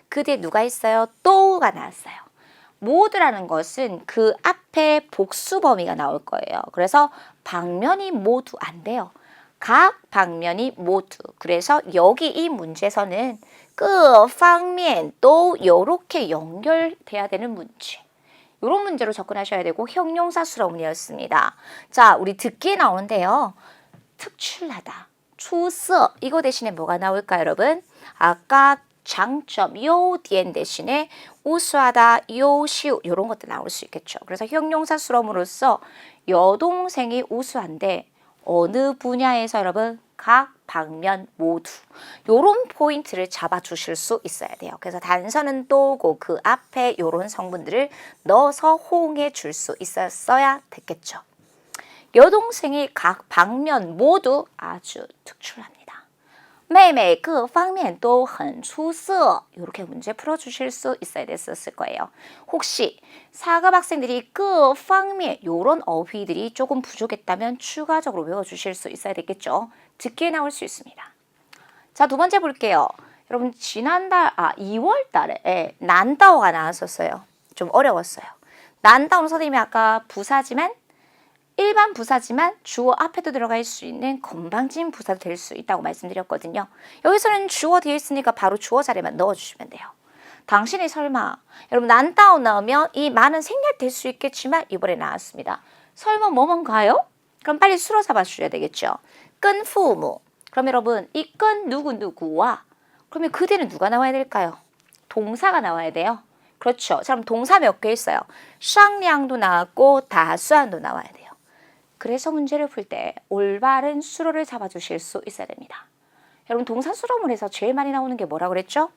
Speaker 1: 그 뒤에 누가 있어요? 또가 나왔어요. 모두라는 것은 그 앞에 복수 범위가 나올 거예요. 그래서 방면이 모두 안 돼요. 각 방면이 모두. 그래서 여기 이 문제에서는 그 방면 또 이렇게 연결돼야 되는 문제. 이런 문제로 접근하셔야 되고 형용사 수로문이었습니다. 자, 우리 듣기에 나오는데요. 특출나다,出色 이거 대신에 뭐가 나올까요, 여러분? 아까 장점, 요디엔 대신에 우수하다, 요시우 이런 것도 나올 수 있겠죠. 그래서 형용사 수로문으로서 여동생이 우수한데 어느 분야에서 여러분? 각 방면 모두 요런 포인트를 잡아주실 수 있어야 돼요. 그래서 단서는 또고 그 앞에 요런 성분들을 넣어서 호응해 줄 수 있었어야 됐겠죠. 여동생이 각 방면 모두 아주 특출합니다. 妹妹各方面都很出色 이렇게 문제 풀어주실 수 있어야 됐었을 거예요. 혹시 4급 학생들이 各方面 이런 어휘들이 조금 부족했다면 추가적으로 외워주실 수 있어야 됐겠죠. 듣기에 나올 수 있습니다. 자, 2번째 볼게요. 여러분 지난달 2월 달에 난다오가 나왔었어요. 좀 어려웠어요. 난다오는 선생님이 아까 부사지만 일반 부사지만 주어 앞에도 들어갈 수 있는 건방진 부사도 될 수 있다고 말씀드렸거든요. 여기서는 주어 뒤에 있으니까 바로 주어 자리만 넣어주시면 돼요. 당신이 설마, 여러분 난다오 나오면 이 많은 생략될 수 있겠지만 이번에 나왔습니다. 설마 뭐뭔가요? 그럼 빨리 수로 잡아주셔야 되겠죠. 끈 부모. 그럼 여러분 이 끈 누구와 그러면 그 뒤는 누가 나와야 될까요? 동사가 나와야 돼요. 그렇죠. 자, 그럼 동사 몇 개 있어요? 쌍량도 나왔고 다수안도 나와야 돼요. 그래서 문제를 풀 때 올바른 수로를 잡아주실 수 있어야 됩니다. 여러분 동사 수로문에서 제일 많이 나오는 게 뭐라고 그랬죠?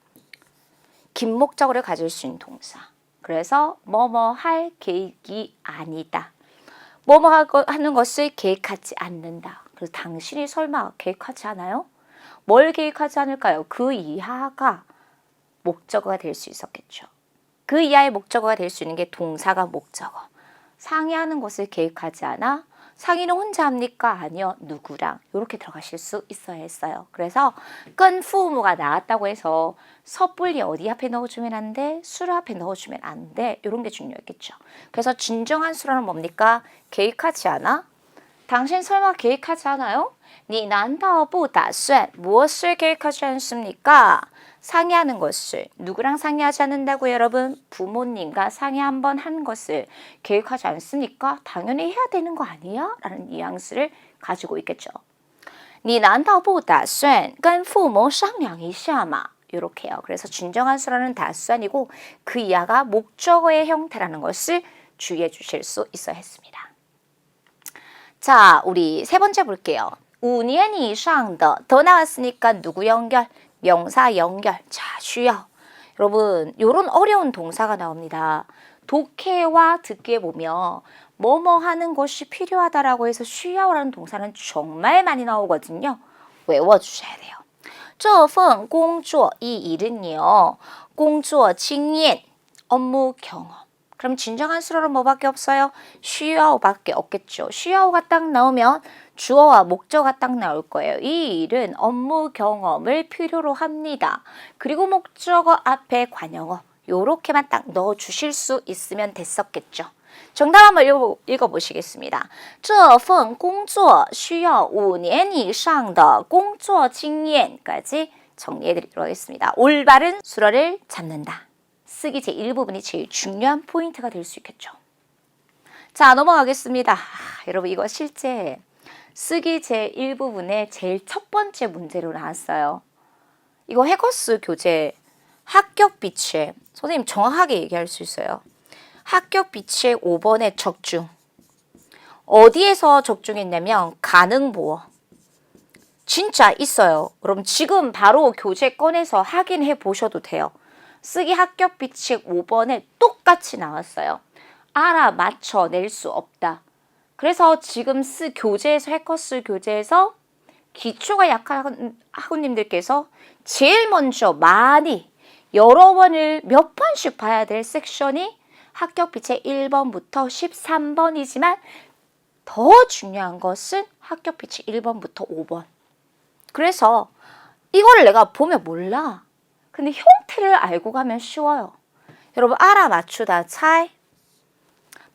Speaker 1: 긴 목적어를 가질 수 있는 동사. 그래서 뭐뭐 할 계획이 아니다. 뭐뭐 하는 것을 계획하지 않는다. 그래서 당신이 설마 계획하지 않아요? 뭘 계획하지 않을까요? 그 이하가 목적어가 될 수 있었겠죠. 그 이하의 목적어가 될 수 있는 게 동사가 목적어. 상의하는 것을 계획하지 않아? 상의는 혼자 합니까? 아니요. 누구랑? 이렇게 들어가실 수 있어야 했어요. 그래서 끈 부모가 나왔다고 해서 섣불리 어디 앞에 넣어주면 안 돼? 수로 앞에 넣어주면 안 돼? 이런 게 중요했겠죠. 그래서 진정한 수로는 뭡니까? 계획하지 않아? 당신 설마 계획하지 않아요? 你难道不打算 무엇을 계획하지 않습니까? 상의하는 것을. 누구랑 상의하지 않는다고요, 여러분? 부모님과 상의 한번 한 것을 계획하지 않습니까? 당연히 해야 되는 거 아니야? 라는 뉘앙스를 가지고 있겠죠. 你难道不打算跟父母商量一下吗? 이렇게요. 그래서 진정한 수로는 다수안이고 그 이하가 목적어의 형태라는 것을 주의해 주실 수 있어야 했습니다. 자, 우리 세 번째 볼게요. 5년 이상 더 나왔으니까 누구 연결? 명사 연결. 자, 쉬어. 여러분, 요런 어려운 동사가 나옵니다. 독해와 듣기에 보면 뭐뭐 하는 것이 필요하다라고 해서 쉬어라는 동사는 정말 많이 나오거든요. 외워주셔야 돼요. 这份工作, 이 일은요. 工作经验, 업무 경험. 그럼 진정한 수로는 뭐밖에 없어요? 쉬어밖에 없겠죠. 쉬어가 딱 나오면 주어와 목적어가 딱 나올 거예요. 이 일은 업무 경험을 필요로 합니다. 그리고 목적어 앞에 관용어 요렇게만 딱 넣어주실 수 있으면 됐었겠죠. 정답 한번 읽어보시겠습니다. 这份工作需要5年以上的工作经验까지 정리해드리도록 하겠습니다. 올바른 수어를 잡는다. 쓰기 제1부분이 제일 중요한 포인트가 될 수 있겠죠. 자, 넘어가겠습니다. 여러분 이거 실제 쓰기 제1부분의 제일 첫 번째 문제로 나왔어요. 이거 해커스 교재 합격 비치에 선생님 정확하게 얘기할 수 있어요. 합격 비치에 5번의 적중. 어디에서 적중했냐면 가능보어. 진짜 있어요. 여러분 지금 바로 교재 꺼내서 확인해 보셔도 돼요. 쓰기 합격 비치에 5번에 똑같이 나왔어요. 알아맞혀낼 수 없다. 그래서 지금 교재에서 해커스 교재에서 기초가 약한 학우님들께서 제일 먼저 많이 여러 번을 몇 번씩 봐야 될 섹션이 합격 비치의 1번부터 13번이지만 더 중요한 것은 합격 비치 1번부터 5번. 그래서 이거를 내가 보면 몰라. 근데 형태를 알고 가면 쉬워요. 여러분 알아맞추다 차이.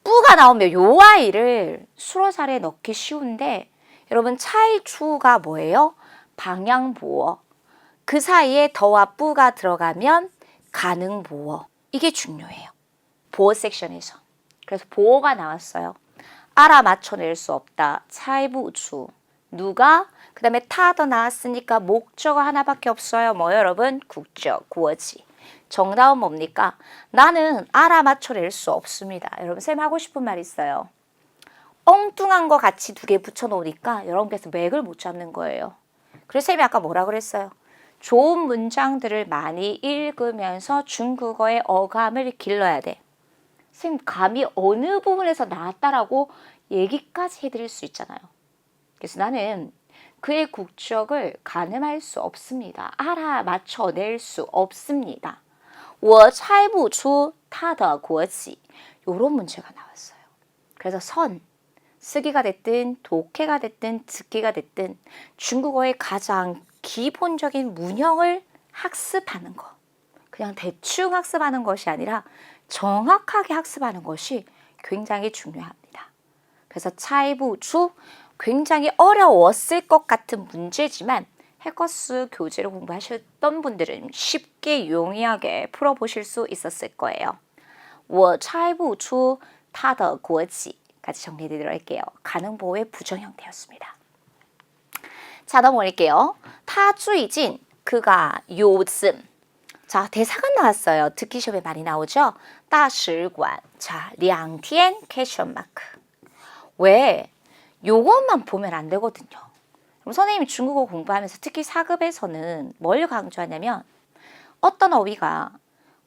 Speaker 1: 뿌가 나오면 요 아이를 수로사에 넣기 쉬운데 여러분 차이 추가 뭐예요? 방향보어. 그 사이에 더와 뿌가 들어가면 가능보어. 이게 중요해요. 보어 섹션에서. 그래서 보어가 나왔어요. 알아맞혀낼 수 없다. 차이부추. 누가? 그 다음에 타더 나왔으니까 목적어 하나밖에 없어요. 뭐요 여러분? 국적, 구어지. 정답은 뭡니까? 나는 알아맞혀낼 수 없습니다. 여러분 쌤 하고 싶은 말 있어요. 엉뚱한 거 같이 두 개 붙여놓으니까 여러분께서 맥을 못 잡는 거예요. 그래서 쌤이 아까 뭐라 그랬어요? 좋은 문장들을 많이 읽으면서 중국어의 어감을 길러야 돼. 쌤 감이 어느 부분에서 나왔다라고 얘기까지 해드릴 수 있잖아요. 그래서 나는 그의 국적을 가늠할 수 없습니다. 알아맞혀낼 수 없습니다. 我猜不出他的国籍. 이런 문제가 나왔어요. 그래서 선, 쓰기가 됐든 독해가 됐든 듣기가 됐든 중국어의 가장 기본적인 문형을 학습하는 거. 그냥 대충 학습하는 것이 아니라 정확하게 학습하는 것이 굉장히 중요합니다. 그래서 차이부추 굉장히 어려웠을 것 같은 문제지만 해커스 교재를 공부하셨던 분들은 쉽게 용이하게 풀어보실 수 있었을 거예요. 我猜不出他的国籍 까지 정리해드리도록 할게요. 가능보호의 부정 형태였습니다. 자, 넘어갈게요. 他最近 그가 요즘. 자, 대사가 나왔어요. 듣기 시험에 많이 나오죠. 大使馆. 자, 2天 캐션 마크. 왜? 요것만 보면 안 되거든요. 그럼 선생님이 중국어 공부하면서 특히 4급에서는 뭘 강조하냐면 어떤 어휘가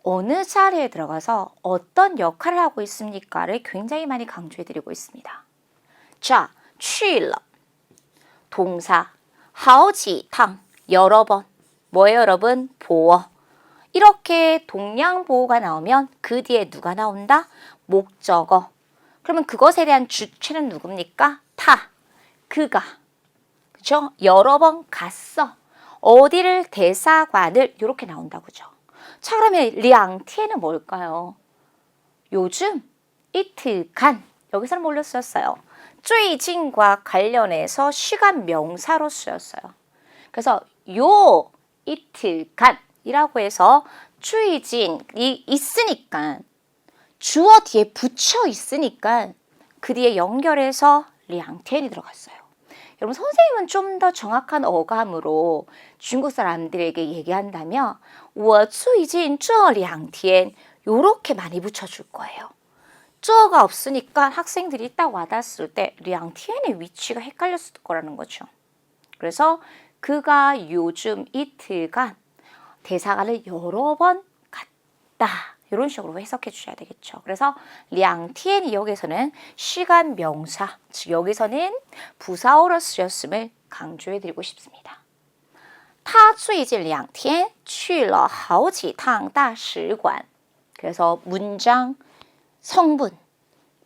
Speaker 1: 어느 자리에 들어가서 어떤 역할을 하고 있습니까를 굉장히 많이 강조해드리고 있습니다. 자, 去了 동사 好几趟 여러 번 뭐예요 여러분? 보어. 이렇게 동량보호가 나오면 그 뒤에 누가 나온다? 목적어. 그러면 그것에 대한 주체는 누굽니까? 타, 그가. 그죠? 여러 번 갔어. 어디를 대사관을 이렇게 나온다고 그죠? 자, 그러면 2天은 뭘까요? 요즘, 이틀간. 여기서는 뭘로 쓰였어요? 最近과 관련해서 시간 명사로 쓰였어요. 그래서 요 이틀간이라고 해서 最近이 있으니까 주어 뒤에 붙여 있으니까 그 뒤에 연결해서 2天이 들어갔어요. 여러분 선생님은 좀 더 정확한 어감으로 중국 사람들에게 얘기한다면 我最近这两天 요렇게 많이 붙여줄 거예요. 这가 없으니까 학생들이 딱 와닿았을 때 两天의 위치가 헷갈렸을 거라는 거죠. 그래서 그가 요즘 이틀간 대사관을 여러 번 갔다. 이런 식으로 해석해 주셔야 되겠죠. 그래서 两天 여기서는 시간 명사, 즉 여기서는 부사어로 쓰였음을 강조해 드리고 싶습니다. 他最近2天去了好几趟大使馆. 그래서 문장, 성분,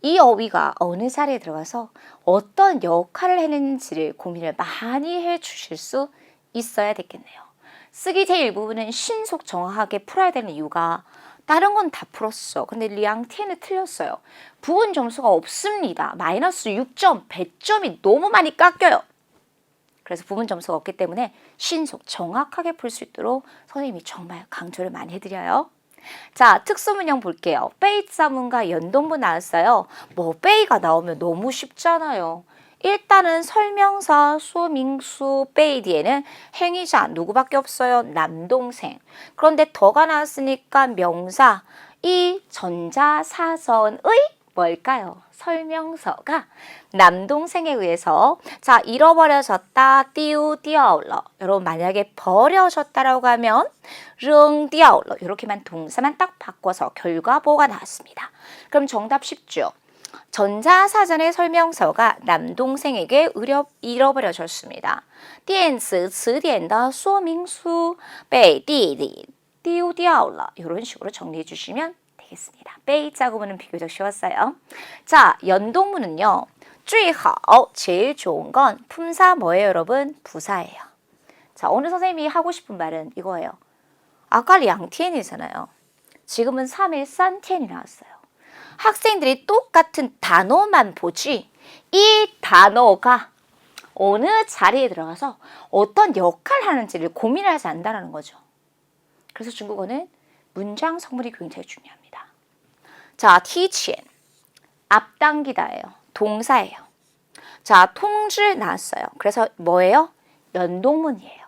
Speaker 1: 이 어휘가 어느 자리에 들어가서 어떤 역할을 해내는지를 고민을 많이 해 주실 수 있어야 되겠네요. 쓰기 제1부분은 신속 정확하게 풀어야 되는 이유가 다른 건 다 풀었어. 근데 2天은 틀렸어요. 부분 점수가 없습니다. 마이너스 6점, 100점이 너무 많이 깎여요. 그래서 부분 점수가 없기 때문에 신속 정확하게 풀 수 있도록 선생님이 정말 강조를 많이 해드려요. 자, 특수문형 볼게요. 베이 자문과 연동문 나왔어요. 뭐 베이가 나오면 너무 쉽잖아요. 일단은 설명사, 수명수, 베이 뒤에는 행위자 누구밖에 없어요? 남동생. 그런데 더가 나왔으니까 명사, 이 전자사선의 뭘까요? 설명서가 남동생에 의해서 자 잃어버려졌다, 丢掉了. 여러분 만약에 버려졌다라고 하면 扔掉了. 이렇게만 동사만 딱 바꿔서 결과보가 나왔습니다. 그럼 정답 쉽죠? 전자사전의 설명서가 남동생에게 잃어버려졌습니다. 电子词典的说明书被弟弟丢掉了. 이런 식으로 정리해 주시면 되겠습니다. 베이 자구문은 비교적 쉬웠어요. 자, 연동문은요. 最好, 제일 좋은 건 품사 뭐예요, 여러분? 부사예요. 자, 오늘 선생님이 하고 싶은 말은 이거예요. 아까 2天이잖아요. 지금은 3일 3天이 나왔어요. 학생들이 똑같은 단어만 보지 이 단어가 어느 자리에 들어가서 어떤 역할을 하는지를 고민을 하지 않는다는 거죠. 그래서 중국어는 문장 성분이 굉장히 중요합니다. 자, 提前 앞당기다예요. 동사예요. 자, 통지 나왔어요. 그래서 뭐예요? 연동문이에요.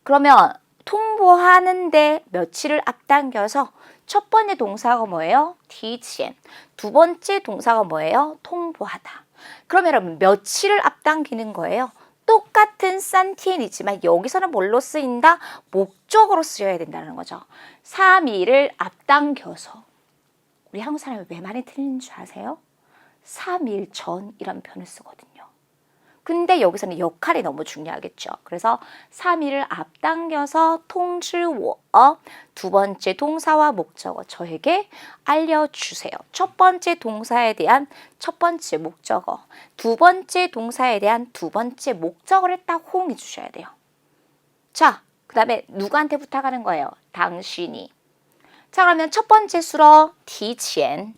Speaker 1: 그러면 통보하는데 며칠을 앞당겨서 첫 번째 동사가 뭐예요? 提前. 두 번째 동사가 뭐예요? 통보하다. 그러면 여러분 며칠을 앞당기는 거예요? 똑같은 산티엔이지만 여기서는 뭘로 쓰인다? 목적으로 쓰여야 된다는 거죠. 3일을 앞당겨서. 우리 한국 사람이 왜 많이 틀리는 줄 아세요? 3일 전이라는 표현을 쓰거든요. 근데 여기서는 역할이 너무 중요하겠죠. 그래서 3일을 앞당겨서 통지워 두 번째 동사와 목적어 저에게 알려주세요. 첫 번째 동사에 대한 첫 번째 목적어, 두 번째 동사에 대한 두 번째 목적어를 딱 호응해 주셔야 돼요. 자, 그 다음에 누구한테 부탁하는 거예요? 당신이. 자, 그러면 첫 번째 수로 提前,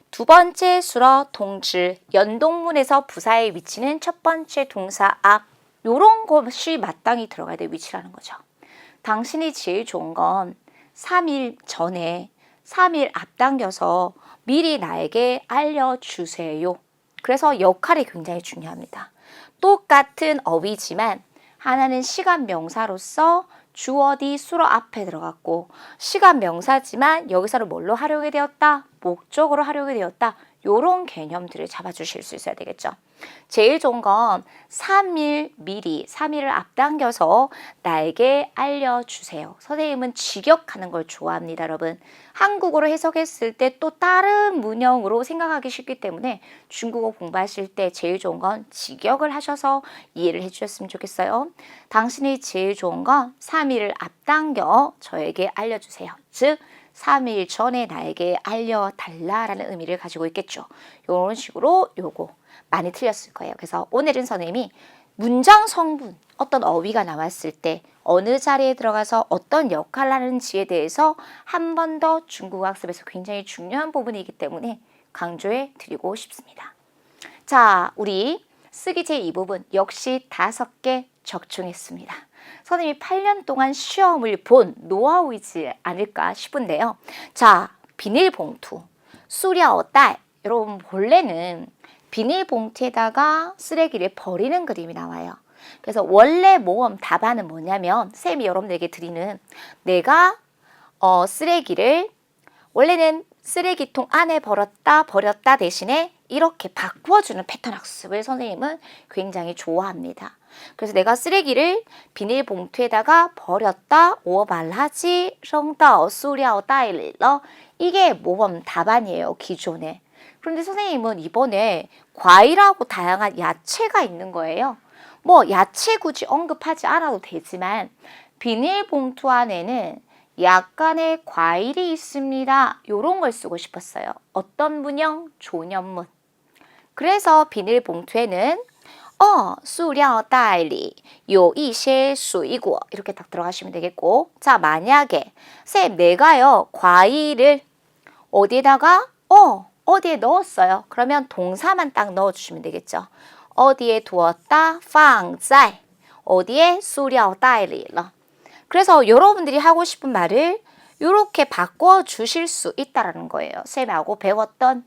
Speaker 1: 두 번째 수로 통지, 연동문에서 부사의 위치는 첫 번째 동사 앞, 요런 것이 마땅히 들어가야 될 위치라는 거죠. 당신이 제일 좋은 건 3일 전에 3일 앞당겨서 미리 나에게 알려주세요. 그래서 역할이 굉장히 중요합니다. 똑같은 어휘지만 하나는 시간 명사로서 주어디 수로 앞에 들어갔고 시간 명사지만 여기서는 뭘로 활용이 되었다? 목적으로 활용이 되었다. 요런 개념들을 잡아주실 수 있어야 되겠죠. 제일 좋은 건 3일 미리 3일을 앞당겨서 나에게 알려주세요. 선생님은 직역하는 걸 좋아합니다. 여러분 한국어로 해석했을 때 또 다른 문형으로 생각하기 쉽기 때문에 중국어 공부하실 때 제일 좋은 건 직역을 하셔서 이해를 해주셨으면 좋겠어요. 당신이 제일 좋은 건 3일을 앞당겨 저에게 알려주세요. 즉 3일 전에 나에게 알려달라라는 의미를 가지고 있겠죠. 이런 식으로 요거 많이 틀렸을 거예요. 그래서 오늘은 선생님이 문장 성분, 어떤 어휘가 나왔을 때 어느 자리에 들어가서 어떤 역할을 하는지에 대해서 한 번 더 중국어 학습에서 굉장히 중요한 부분이기 때문에 강조해 드리고 싶습니다. 자, 우리 쓰기 제2부분 역시 5개 적중했습니다. 선생님이 8년 동안 시험을 본 노하우이지 않을까 싶은데요. 자, 비닐봉투, 수려딸. 여러분 본래는 비닐봉투에다가 쓰레기를 버리는 그림이 나와요. 그래서 원래 모험 답안은 뭐냐면 쌤이 여러분들에게 드리는 내가 쓰레기를 원래는 쓰레기통 안에 버렸다 대신에 이렇게 바꾸어주는 패턴 학습을 선생님은 굉장히 좋아합니다. 그래서 내가 쓰레기를 비닐봉투에다가 버렸다, 我把垃圾扔到塑料袋里了. 이게 모범 답안이에요, 기존에. 그런데 선생님은 이번에 과일하고 다양한 야채가 있는 거예요. 뭐 야채 굳이 언급하지 않아도 되지만 비닐봉투 안에는 약간의 과일이 있습니다. 요런 걸 쓰고 싶었어요. 어떤 문형? 조년문. 그래서 비닐봉투에는 塑料袋里有一些水果 이렇게 딱 들어가시면 되겠고, 자 만약에 쌤 내가요 과일을 어디에다가 어디에 넣었어요. 그러면 동사만 딱 넣어주시면 되겠죠. 어디에 두었다? 放在 어디에? 塑料袋里了. 그래서 여러분들이 하고 싶은 말을 이렇게 바꿔 주실 수 있다라는 거예요. 쌤하고 배웠던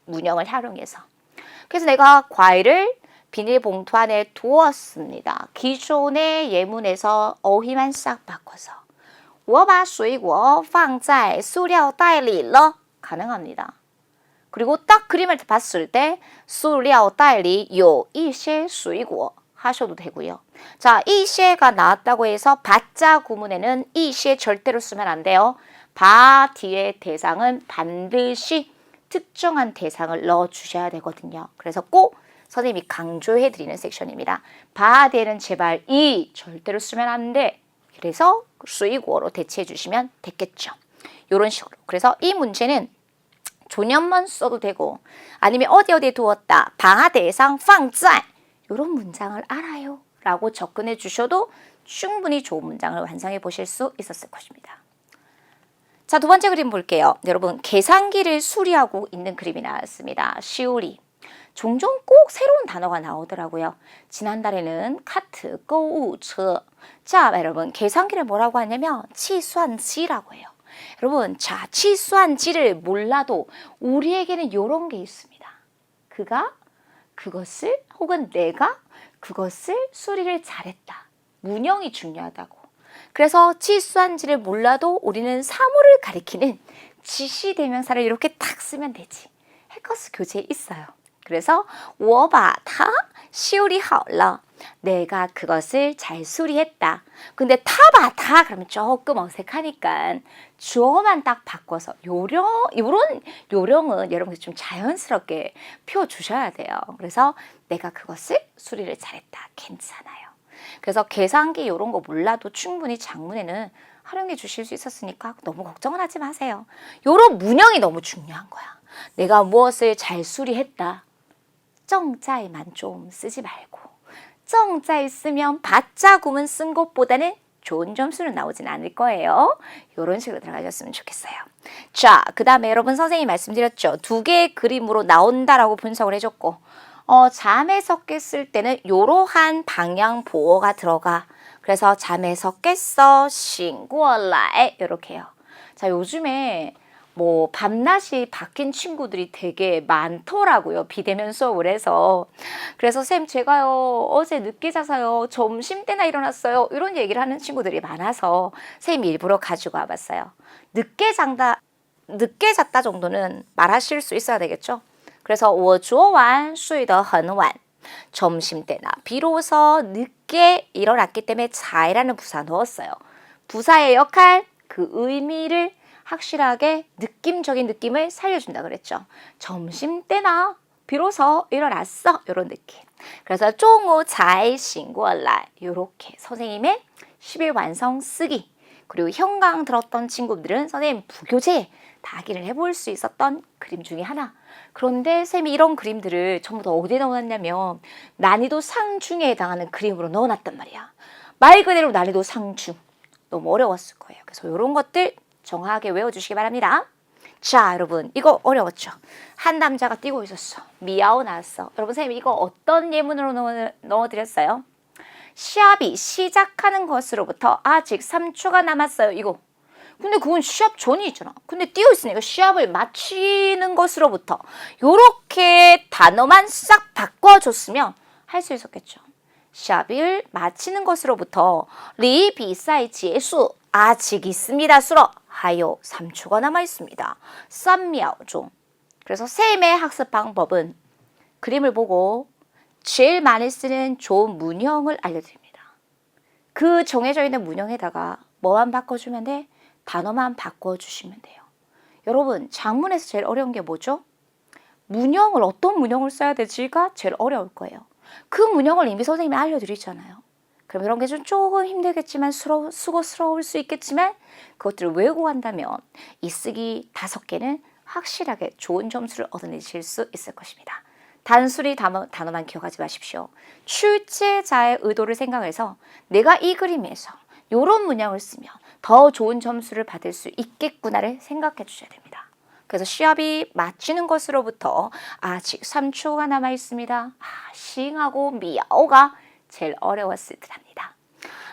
Speaker 1: 문형을 활용해서. 그래서 내가 과일을 비닐봉투 안에 두었습니다. 기존의 예문에서 어휘만 싹 바꿔서 我把水果放在塑料袋里了 가능합니다. 그리고 딱 그림을 봤을 때 塑料袋里有一些水果 하셔도 되고요. 자, 이시가 나왔다고 해서 바자 구문에는 이시 절대로 쓰면 안 돼요. 바 뒤에 대상은 반드시 특정한 대상을 넣어주셔야 되거든요. 그래서 꼭 선생님이 강조해드리는 섹션입니다. 바 뒤에는 제발 이 절대로 쓰면 안 돼. 그래서 수익어로 대체해 주시면 되겠죠. 이런 식으로. 그래서 이 문제는 조년만 써도 되고 아니면 어디에 두었다. 방아 대상 放在 이런 문장을 알아요 라고 접근해 주셔도 충분히 좋은 문장을 완성해 보실 수 있었을 것입니다. 자, 두 번째 그림 볼게요. 여러분 계산기를 수리하고 있는 그림이 나왔습니다. 시우리. 종종 꼭 새로운 단어가 나오더라고요. 지난달에는 카트, 꼬우처. 자, 여러분 계산기를 뭐라고 하냐면 치수한지라고 해요. 여러분 자, 치수한지를 몰라도 우리에게는 이런 게 있습니다. 그것을 혹은 내가 그것을 수리를 잘했다. 문형이 중요하다고. 그래서 치수한지를 몰라도 우리는 사물을 가리키는 지시대명사를 이렇게 딱 쓰면 되지. 해커스 교재에 있어요. 그래서 我把它修理好了. 내가 그것을 잘 수리했다. 근데 타바타 그러면 조금 어색하니까 주어만 딱 바꿔서 요런 요령은 여러분들 좀 자연스럽게 펴주셔야 돼요. 그래서 내가 그것을 수리를 잘했다. 괜찮아요. 그래서 계산기 이런 거 몰라도 충분히 장문에는 활용해 주실 수 있었으니까 너무 걱정은 하지 마세요. 요런 문형이 너무 중요한 거야. 내가 무엇을 잘 수리했다. 정자에만 좀 쓰지 말고 정자에 쓰면 바자 구문 쓴 것보다는 좋은 점수는 나오진 않을 거예요. 이런 식으로 들어가셨으면 좋겠어요. 자, 그 다음에 여러분 선생님이 말씀드렸죠. 두 개의 그림으로 나온다라고 분석을 해줬고 잠에 섞였을 때는 이러한 방향 보어가 들어가. 그래서 잠에 섞였어. 醒过来 이렇게요. 자, 요즘에 뭐 밤낮이 바뀐 친구들이 되게 많더라고요. 비대면 수업을 해서. 그래서 쌤 제가요 어제 늦게 자서요 점심때나 일어났어요. 이런 얘기를 하는 친구들이 많아서 쌤이 일부러 가지고 와봤어요. 늦게 잤다 정도는 말하실 수 있어야 되겠죠. 그래서 我昨晚睡得很晚. 점심때나 비로소 늦게 일어났기 때문에 자이라는 부사 넣었어요. 부사의 역할, 그 의미를 확실하게 느낌적인 느낌을 살려준다 그랬죠. 점심때나 비로소 일어났어. 이런 느낌. 그래서 中午才醒过来 이렇게 선생님의 10일 완성 쓰기. 그리고 현강 들었던 친구들은 선생님 부교재 다 확인을 해볼 수 있었던 그림 중에 하나. 그런데 쌤이 이런 그림들을 전부 다 어디에 넣어놨냐면 난이도 상중에 해당하는 그림으로 넣어놨단 말이야. 말 그대로 난이도 상중. 너무 어려웠을 거예요. 그래서 이런 것들 정확하게 외워주시기 바랍니다. 자, 여러분 이거 어려웠죠? 한 남자가 뛰고 있었어. 미야오 나왔어. 여러분 선생님 이거 어떤 예문으로 넣어드렸어요? 시합이 시작하는 것으로부터 아직 3초가 남았어요. 이거 근데 그건 시합 전이잖아. 근데 뛰어 있으니까 시합을 마치는 것으로부터 요렇게 단어만 싹 바꿔줬으면 할 수 있었겠죠. 시합을 마치는 것으로부터 리 비사이 지수 아직 있습니다. 수로 하요 3초가 남아 있습니다. 3秒종. 그래서 쌤의 학습 방법은 그림을 보고 제일 많이 쓰는 좋은 문형을 알려드립니다. 그 정해져 있는 문형에다가 뭐만 바꿔주면 돼? 단어만 바꿔주시면 돼요. 여러분, 작문에서 제일 어려운 게 뭐죠? 문형을 어떤 문형을 써야 되지가 제일 어려울 거예요. 그 문형을 이미 선생님이 알려드리잖아요. 그럼 이런 게 좀 조금 힘들겠지만 수고스러울 수 있겠지만 그것들을 외우고 간다면 이 쓰기 5개는 확실하게 좋은 점수를 얻어내실 수 있을 것입니다. 단순히 단어만 기억하지 마십시오. 출제자의 의도를 생각해서 내가 이 그림에서 이런 문양을 쓰면 더 좋은 점수를 받을 수 있겠구나를 생각해 주셔야 됩니다. 그래서 시합이 마치는 것으로부터 아직 3초가 남아 있습니다. 싱하고 미야오가 제일 어려웠을 듯합니다.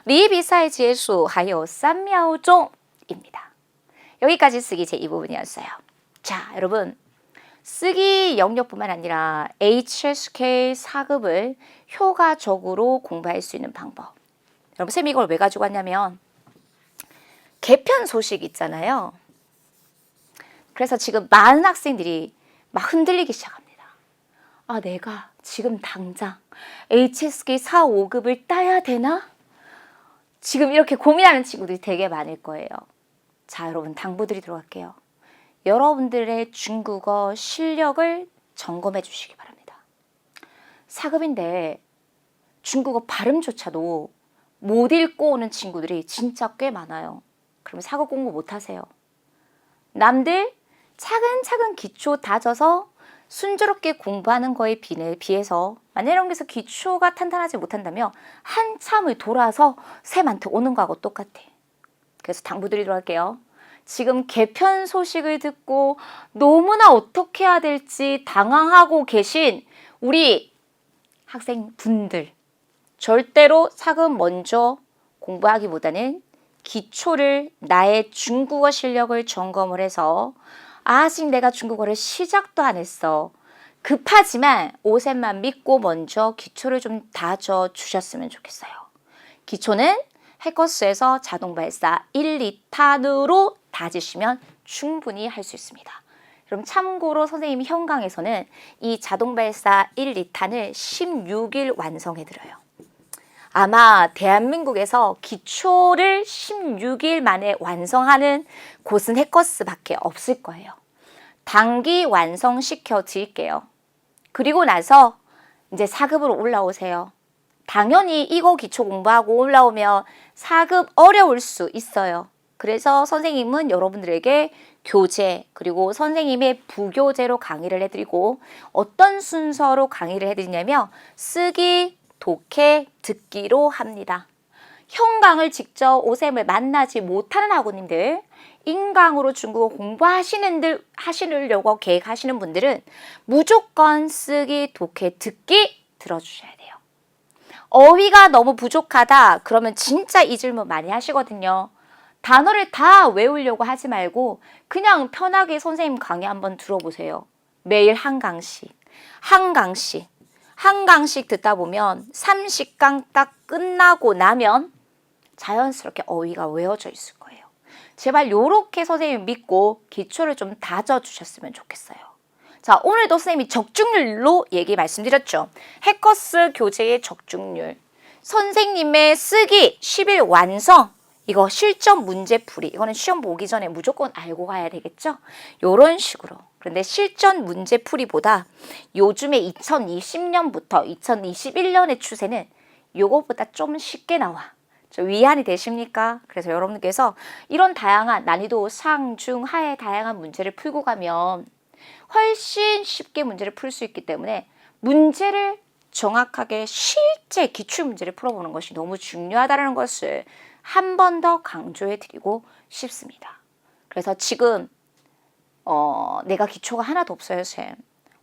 Speaker 1: 리 비사이 지수 하요 3秒钟입니다. 여기까지 쓰기 제2부분이었어요. 자, 여러분. 쓰기 영역뿐만 아니라 HSK 4급을 효과적으로 공부할 수 있는 방법. 여러분, 쌤이 이걸 왜 가지고 왔냐면 개편 소식 있잖아요. 그래서 지금 많은 학생들이 막 흔들리기 시작합니다. 아, 내가 지금 당장 HSK 4, 5급을 따야 되나? 지금 이렇게 고민하는 친구들이 되게 많을 거예요. 자, 여러분, 당부들이 들어갈게요. 여러분들의 중국어 실력을 점검해 주시기 바랍니다. 4급인데 중국어 발음조차도 못 읽고 오는 친구들이 진짜 꽤 많아요. 그러면 4급 공부 못 하세요. 남들 차근차근 기초 다져서 순조롭게 공부하는 거에 비해서 만약 이런 데서 기초가 탄탄하지 못한다면 한참을 돌아서 쌤한테 오는 거하고 똑같아. 그래서 당부들이 들어갈게요. 지금 개편 소식을 듣고 너무나 어떻게 해야 될지 당황하고 계신 우리 학생분들, 절대로 4급 먼저 공부하기보다는 기초를, 나의 중국어 실력을 점검을 해서 아직 내가 중국어를 시작도 안 했어. 급하지만 오셈만 믿고 먼저 기초를 좀 다져 주셨으면 좋겠어요. 기초는 해커스에서 자동발사 1, 2탄으로 다지시면 충분히 할 수 있습니다. 그럼 참고로 선생님이 현강에서는 이 자동발사 1, 2탄을 16일 완성해드려요. 아마 대한민국에서 기초를 16일 만에 완성하는 곳은 해커스밖에 없을 거예요. 단기 완성시켜 드릴게요. 그리고 나서 이제 4급으로 올라오세요. 당연히 이거 기초 공부하고 올라오면 4급 어려울 수 있어요. 그래서 선생님은 여러분들에게 교재 그리고 선생님의 부교재로 강의를 해드리고 어떤 순서로 강의를 해드리냐면 쓰기, 독해, 듣기로 합니다. 현강을 직접 오쌤을 만나지 못하는 학우님들, 인강으로 중국어 하시려고 계획하시는 분들은 무조건 쓰기, 독해, 듣기 들어주셔야 돼요. 어휘가 너무 부족하다 그러면 진짜 이 질문 많이 하시거든요. 단어를 다 외우려고 하지 말고 그냥 편하게 선생님 강의 한번 들어보세요. 매일 한 강씩 듣다 보면 30강 딱 끝나고 나면 자연스럽게 어휘가 외워져 있을 거예요. 제발 요렇게 선생님 믿고 기초를 좀 다져주셨으면 좋겠어요. 자, 오늘도 선생님이 적중률로 얘기 말씀드렸죠. 해커스 교재의 적중률, 선생님의 쓰기 10일 완성, 이거 실전 문제풀이, 이거는 시험 보기 전에 무조건 알고 가야 되겠죠? 요런 식으로. 그런데 실전 문제풀이보다 요즘에 2020년부터 2021년의 추세는 요거보다 좀 쉽게 나와. 위안이 되십니까? 그래서 여러분께서 이런 다양한 난이도 상, 중, 하의 다양한 문제를 풀고 가면 훨씬 쉽게 문제를 풀 수 있기 때문에 문제를 정확하게 실제 기출문제를 풀어보는 것이 너무 중요하다는 것을 한 번 더 강조해 드리고 싶습니다. 그래서 지금 내가 기초가 하나도 없어요, 쌤.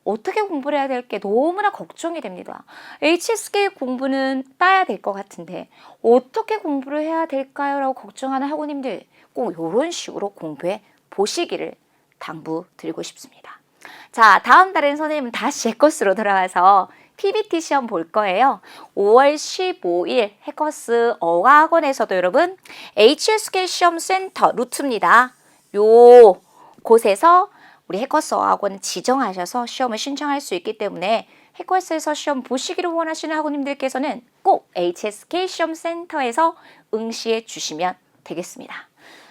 Speaker 1: 어떻게 공부를 해야 될게 너무나 걱정이 됩니다. HSK 공부는 따야 될 것 같은데 어떻게 공부를 해야 될까요? 라고 걱정하는 학우님들 꼭 이런 식으로 공부해 보시기를 당부드리고 싶습니다. 자, 다음 달엔 선생님은 다시 제 것으로 돌아와서 PBT 시험 볼 거예요. 5월 15일 해커스 어학원에서도 여러분 HSK 시험 센터 루트입니다. 요 곳에서 우리 해커스 어학원 지정하셔서 시험을 신청할 수 있기 때문에 해커스에서 시험 보시기를 원하시는 학우님들께서는 꼭 HSK 시험 센터에서 응시해 주시면 되겠습니다.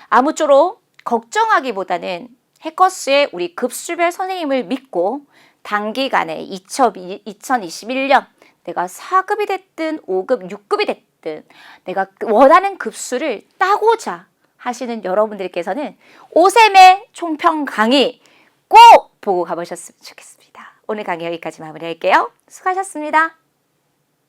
Speaker 1: 아무쪼록 걱정하기보다는 해커스의 우리 급수별 선생님을 믿고 단기간에 2021년 내가 4급이 됐든 5급, 6급이 됐든 내가 원하는 급수를 따고자 하시는 여러분들께서는 오셈의 총평 강의 꼭 보고 가보셨으면 좋겠습니다. 오늘 강의 여기까지 마무리할게요. 수고하셨습니다.